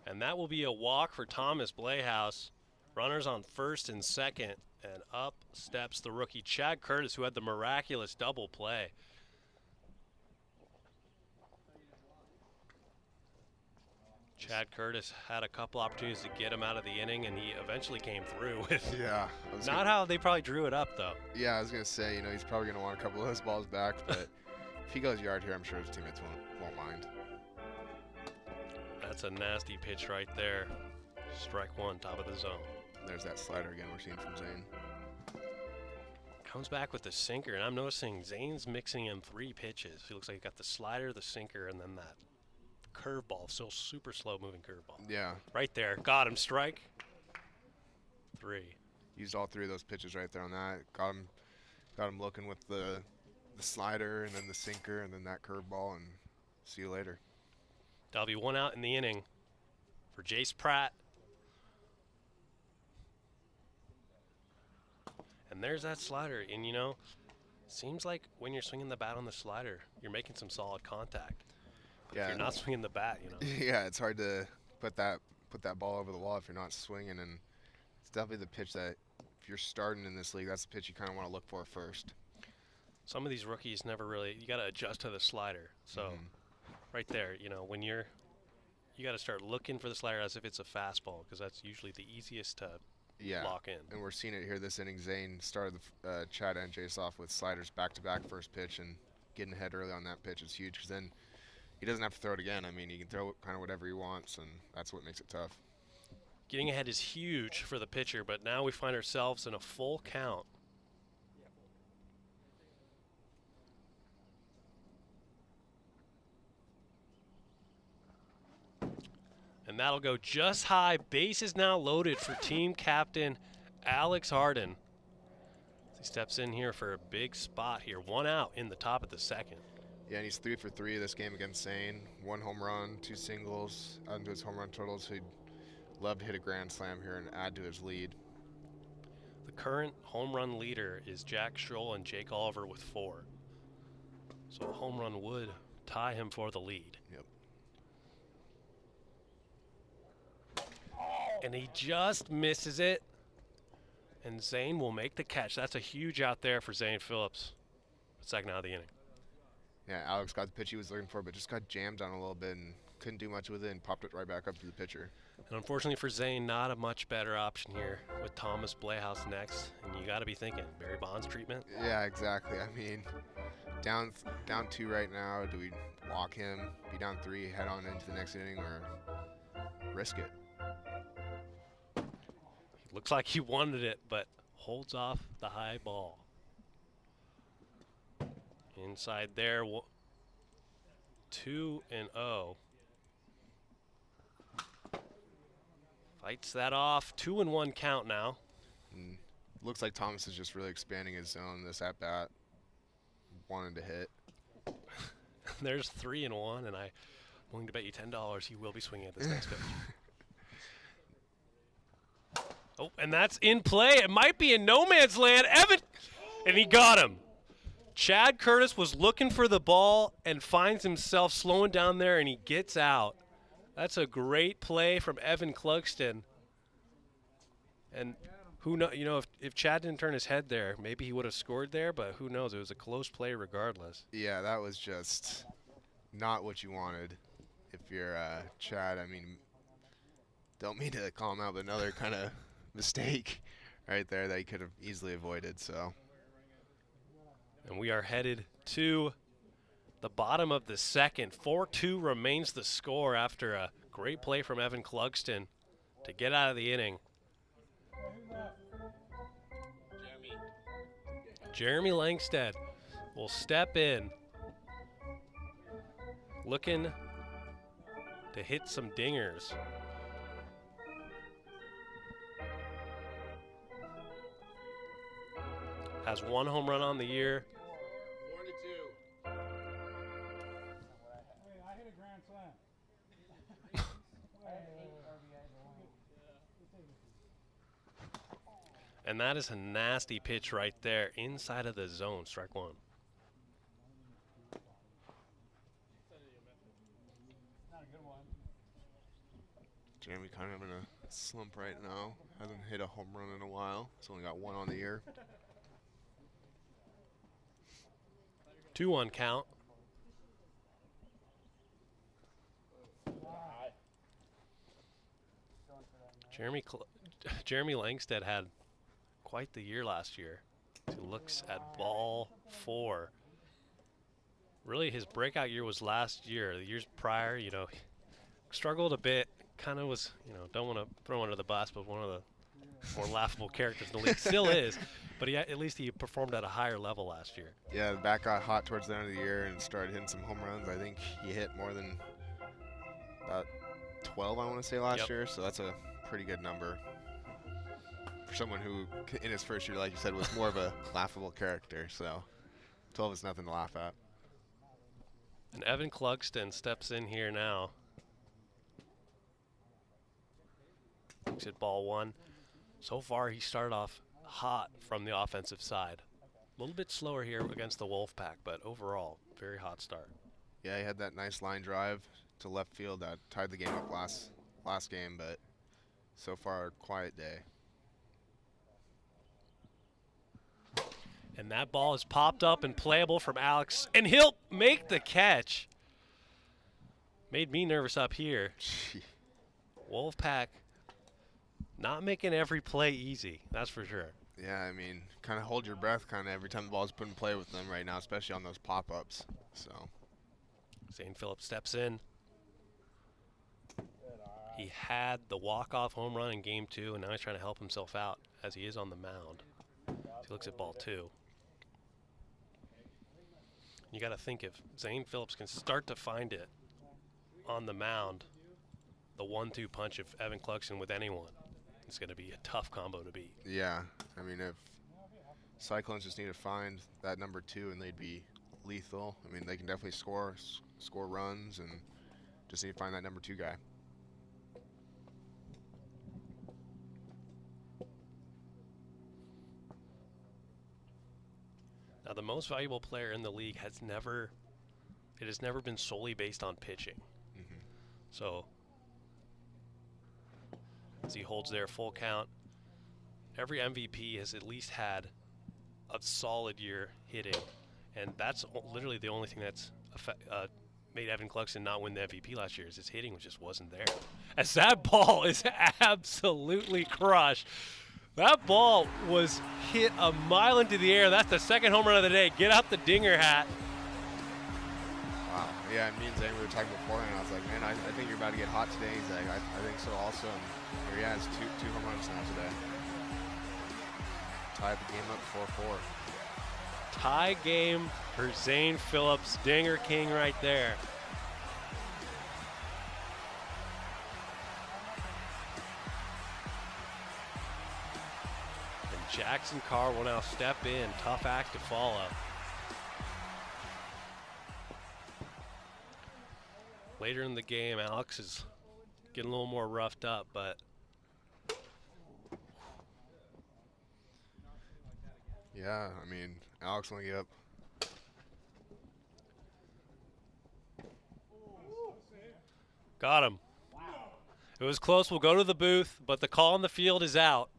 And that will be a walk for Thomas Playhouse. Runners on first and second. And up steps the rookie Chad Curtis, who had the miraculous double play. Chad Curtis had a couple opportunities to get him out of the inning, and he eventually came through with not how they probably drew it up, though. Yeah, I was going to say, you know, he's probably going to want a couple of those balls back, but if he goes yard here, I'm sure his teammates won't mind. That's a nasty pitch right there. Strike 1, top of the zone. There's that slider again we're seeing from Zane. Comes back with the sinker, and I'm noticing Zane's mixing in 3 pitches. He looks like he got the slider, the sinker, and then that curveball, still super slow moving curveball. Yeah. Right there. Got him. Strike 3. Used all 3 of those pitches right there on that. Got him looking with the slider and then the sinker and then that curveball, and see you later. That'll be 1 out in the inning for Jace Pratt. And there's that slider. And, you know, Seems like when you're swinging the bat on the slider, you're making some solid contact. But Yeah. if you're not swinging the bat, you know. Yeah, it's hard to put that ball over the wall if you're not swinging, and it's definitely the pitch that if you're starting in this league, that's the pitch you kind of want to look for first. Some of these rookies never really, you got to adjust to the slider. So right there, you know, when you got to start looking for the slider as if it's a fastball, because that's usually the easiest to lock in. And we're seeing it here this inning. Zane started Chad and Jace off with sliders back-to-back first pitch, and getting ahead early on that pitch is huge, because then he doesn't have to throw it again. I mean, he can throw kind of whatever he wants, and that's what makes it tough. Getting ahead is huge for the pitcher, but now we find ourselves in a full count. And that'll go just high. Base is now loaded for team captain Alex Harden. He steps in here for a big spot here. 1 out in the top of the second. Yeah, and he's 3 for 3 this game against Zane. 1 home run, 2 singles, add to his home run total, so he'd love to hit a grand slam here and add to his lead. The current home run leader is Jack Scholl and Jake Oliver with 4. So a home run would tie him for the lead. Yep. And he just misses it. And Zane will make the catch. That's a huge out there for Zane Phillips. Second out of the inning. Yeah, Alex got the pitch he was looking for, but just got jammed on a little bit and couldn't do much with it and popped it right back up to the pitcher. And unfortunately for Zane, not a much better option here with Thomas Blehaus next. And you got to be thinking, Barry Bonds treatment? Yeah, exactly. I mean, down 2 right now. Do we walk him, be down 3, head on into the next inning, or risk it? Looks like he wanted it, but holds off the high ball. Inside there, 2-0. Fights that off. 2-1 count now. Looks like Thomas is just really expanding his zone this at bat. Wanted to hit. There's 3-1, and I'm willing to bet you $10 he will be swinging at this next pitch. Oh, and that's in play. It might be in no man's land. Evan, and he got him. Chad Curtis was looking for the ball and finds himself slowing down there, and he gets out. That's a great play from Evan Clugston. And who know, you know, if Chad didn't turn his head there, maybe he would have scored there, but who knows? It was a close play regardless. Yeah, that was just not what you wanted. If you're Chad, I mean, don't mean to call him out, but another kind of mistake right there that he could have easily avoided. So, and we are headed to the bottom of the second. 4-2 remains the score after a great play from Evan Clugston to get out of the inning. Jeremy Langstead will step in, looking to hit some dingers. Has 1 home run on the year. 4-2. Hey, I hit a grand slam. And that is a nasty pitch right there inside of the zone. Strike 1. Jeremy kind of in a slump right now. Hasn't hit a home run in a while. He's only got 1 on the year. 2-1 count. Jeremy Langstead had quite the year last year. He looks at ball 4. Really, his breakout year was last year. The years prior, you know, he struggled a bit. Kind of was, you know, don't want to throw under the bus, but one of the more laughable characters in the league. Still is, but at least he performed at a higher level last year. Yeah, the bat got hot towards the end of the year and started hitting some home runs. I think he hit more than about 12, I want to say, last year. So that's a pretty good number for someone who, in his first year, like you said, was more of a laughable character. So 12 is nothing to laugh at. And Evan Clugston steps in here now. Looks at ball 1. So far, he started off hot from the offensive side. A little bit slower here against the Wolfpack, but overall, very hot start. Yeah, he had that nice line drive to left field that tied the game up last game, but so far, quiet day. And that ball is popped up and playable from Alex, and he'll make the catch. Made me nervous up here. Wolfpack not making every play easy, that's for sure. Yeah, I mean, kind of hold your breath kind of every time the ball's put in play with them right now, especially on those pop-ups. So Zane Phillips steps in. He had the walk-off home run in game 2, and now he's trying to help himself out as he is on the mound. He looks at ball 2. You got to think if Zane Phillips can start to find it on the mound, the 1-2 punch of Evan Cluxton with anyone, it's going to be a tough combo to beat. yeah, I mean, if Cyclones just need to find that number 2 and they'd be lethal. I mean, they can definitely score runs and just need to find that number 2 guy. Now, the most valuable player in the league has never been solely based on pitching. Mm-hmm. So, as he holds there full count, every MVP has at least had a solid year hitting, and that's literally the only thing that's made Evan Cluxton not win the MVP last year, is his hitting just wasn't there. As that ball is absolutely crushed. That ball was hit a mile into the air. That's the second home run of the day. Get out the dinger hat. Wow. Yeah, and me and Zane, we were talking beforehand. I was like, man, I think you're about to get hot today. He's like, I think so also. And here he has two home runs now today. Tied the game up 4-4. Tie game for Zane Phillips, dinger king right there. Jackson Carr will now step in. Tough act to follow. Later in the game, Alex is getting a little more roughed up, but yeah, I mean, Alex only gave up. Got him. It was close. We'll go to the booth, but the call on the field is out.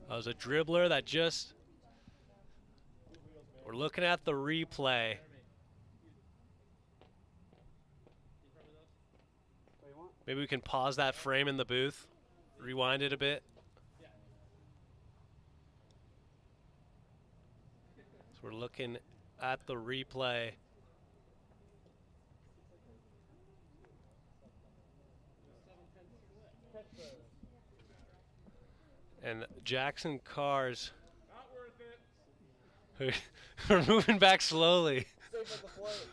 That was a dribbler that just, we're looking at the replay. Maybe we can pause that frame in the booth, rewind it a bit. So we're looking at the replay. And Jackson Carr's, we're moving back slowly.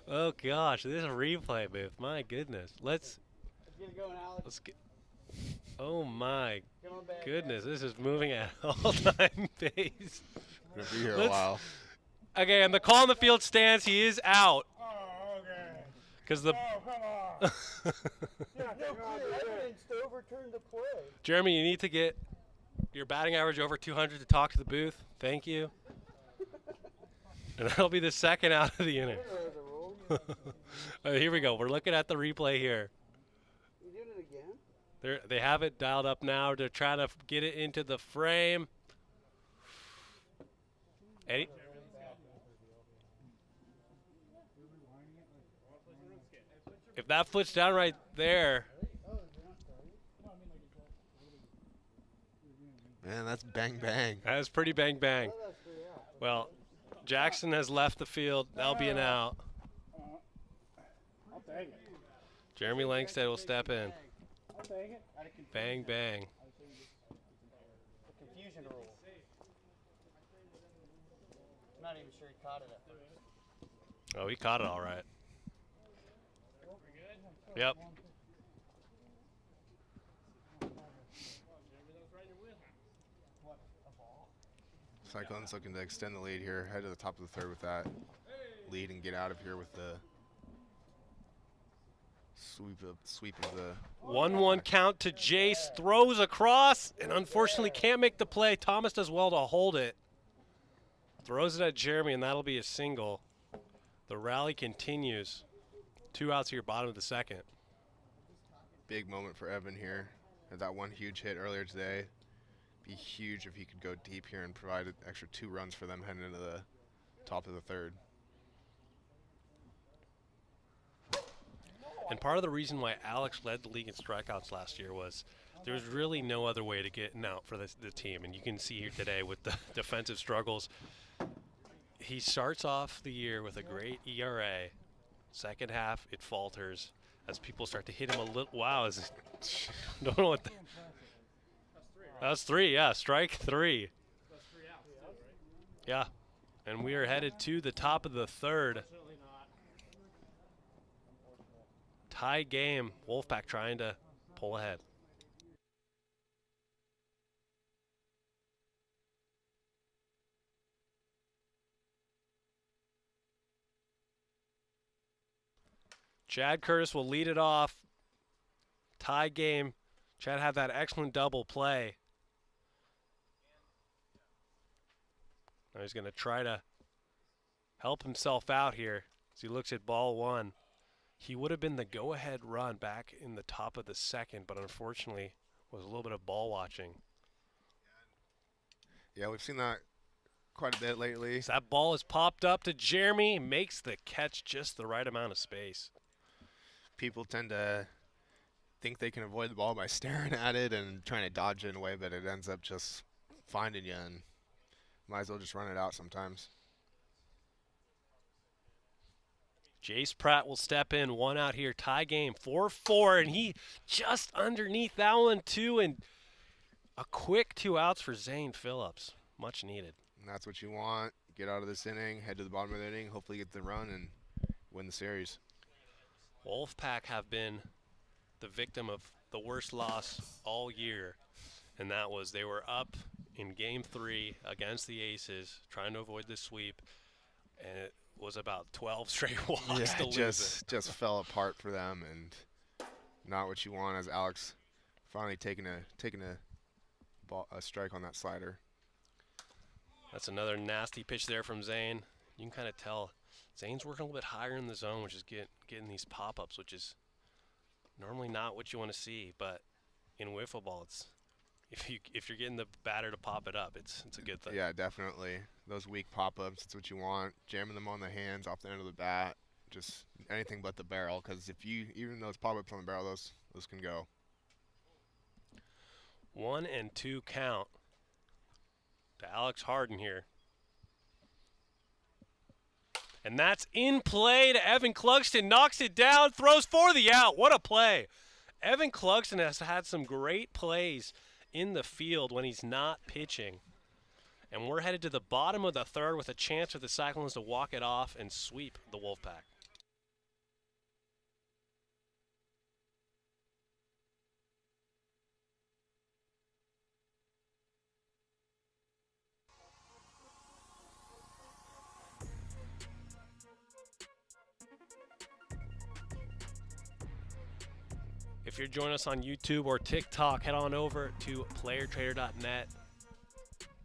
Oh gosh, this is a replay booth. My goodness. Let's get. Oh my goodness, this is moving at all-time pace. Gonna be here a while. Okay, and the call on the field stands. He is out. Oh, okay. Because the. Oh, come on. Yeah, no clear evidence to overturn the play. Jeremy, you need to get your batting average over 200 to talk to the booth. Thank you. And that'll be the second out of the inning. Here we go. We're looking at the replay here. You doing it again? They have it dialed up now to try to get it into the frame. Eddie? If that foot's down right there. Man, that's bang bang. That is pretty bang bang. Well, Jackson has left the field. That'll be an out. I'll take it. Jeremy Langstead will step in. I'll take it. Bang bang. The confusion rule. I'm not even sure he caught it at first. Oh, he caught it all right. Yep. Cyclones looking to extend the lead here, head to the top of the third with that lead and get out of here with the Sweep of the 1-1 count to Jace, throws across, and unfortunately can't make the play. Thomas does well to hold it. Throws it at Jeremy, and that'll be a single. The rally continues. 2 outs here, bottom of the second. big moment for Evan here. Had that one huge hit earlier today. Be huge if he could go deep here and provide an extra 2 runs for them heading into the top of the third. And part of the reason why Alex led the league in strikeouts last year was there was really no other way to get an out for the team. And you can see here today with the defensive struggles. He starts off the year with a great ERA. Second half, it falters as people start to hit him a little. Wow, don't know what. That's 3, yeah, strike 3. Yeah, and we are headed to the top of the third. Tie game, Wolfpack trying to pull ahead. Chad Curtis will lead it off. Tie game. Chad had that excellent double play. Now he's going to try to help himself out here as he looks at ball 1. He would have been the go-ahead run back in the top of the second, but unfortunately was a little bit of ball watching. Yeah, we've seen that quite a bit lately. So that ball is popped up to Jeremy, makes the catch just the right amount of space. People tend to think they can avoid the ball by staring at it and trying to dodge it in a way, but it ends up just finding you, and might as well just run it out sometimes. Jace Pratt will step in, 1 out here, tie game, 4-4, and he just underneath that one too, and a quick 2 outs for Zane Phillips, much needed. And that's what you want. Get out of this inning, head to the bottom of the inning, hopefully get the run and win the series. Wolfpack have been the victim of the worst loss all year, and that was they were up in Game 3 against the Aces, trying to avoid the sweep, and it was about 12 straight walks to lose it. Just fell apart for them, and not what you want as Alex finally taking a strike on that slider. That's another nasty pitch there from Zane. You can kind of tell Zane's working a little bit higher in the zone, which is getting these pop-ups, which is normally not what you want to see. But in wiffle ball, it's if you're getting the batter to pop it up, it's a good thing. Yeah, definitely. Those weak pop-ups, it's what you want. Jamming them on the hands, off the end of the bat, just anything but the barrel. Because even those pop-ups on the barrel, those can go. 1-2 count to Alex Harden here. And that's in play to Evan Clugston. Knocks it down, throws for the out. What a play. Evan Clugston has had some great plays in the field when he's not pitching. And we're headed to the bottom of the third with a chance for the Cyclones to walk it off and sweep the Wolfpack. If you're joining us on YouTube or TikTok, head on over to playertrader.net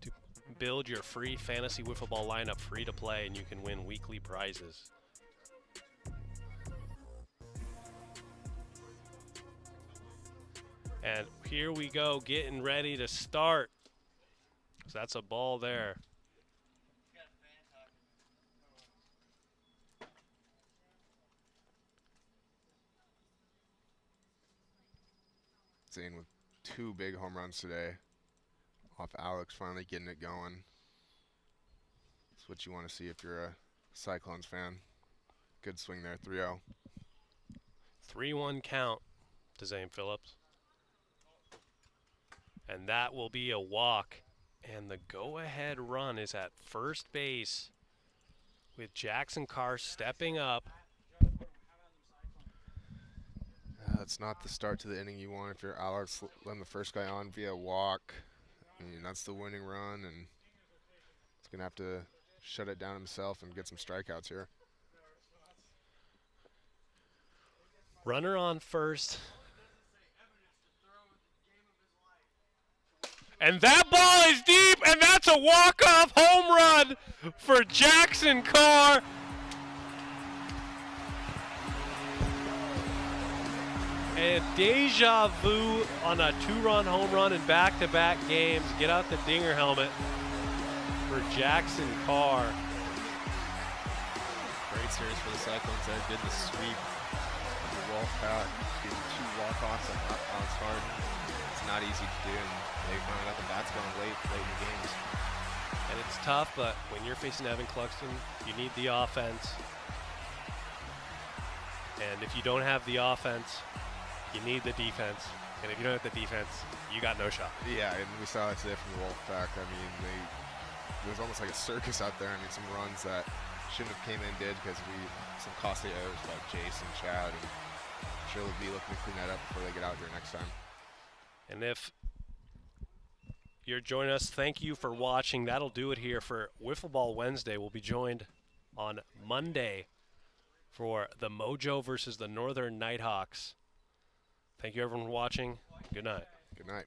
to build your free fantasy wiffle ball lineup, free to play, and you can win weekly prizes. And here we go, getting ready to start. So that's a ball there. Zane with 2 big home runs today off Alex finally getting it going. That's what you want to see if you're a Cyclones fan. Good swing there, 3-0. 3-1 count to Zane Phillips. And that will be a walk. And the go-ahead run is at first base with Jackson Carr stepping up. That's not the start to the inning you want if you're Alex, letting the first guy on via walk. I mean, that's the winning run, and he's going to have to shut it down himself and get some strikeouts here. Runner on first. And that ball is deep, and that's a walk-off home run for Jackson Carr. And deja vu on a 2-run home run in back-to-back games. Get out the dinger helmet for Jackson Carr. Great series for the Cyclones. They did the sweep of the Wolfpack, getting 2 walk-offs on start. It's not easy to do, and they finally got the bats going late in the games. And it's tough, but when you're facing Evan Cluxton, you need the offense. And if you don't have the offense, you need the defense. And if you don't have the defense, you got no shot. Yeah, and we saw that today from the Wolfpack. I mean, it was almost like a circus out there. I mean, some runs that shouldn't have came in did because some costly errors by Jason, Chad, and sure will be looking to clean that up before they get out here next time. And if you're joining us, thank you for watching. That'll do it here for Wiffle Ball Wednesday. We'll be joined on Monday for the Mojo versus the Northern Nighthawks. Thank you, everyone, for watching. Good night. Good night.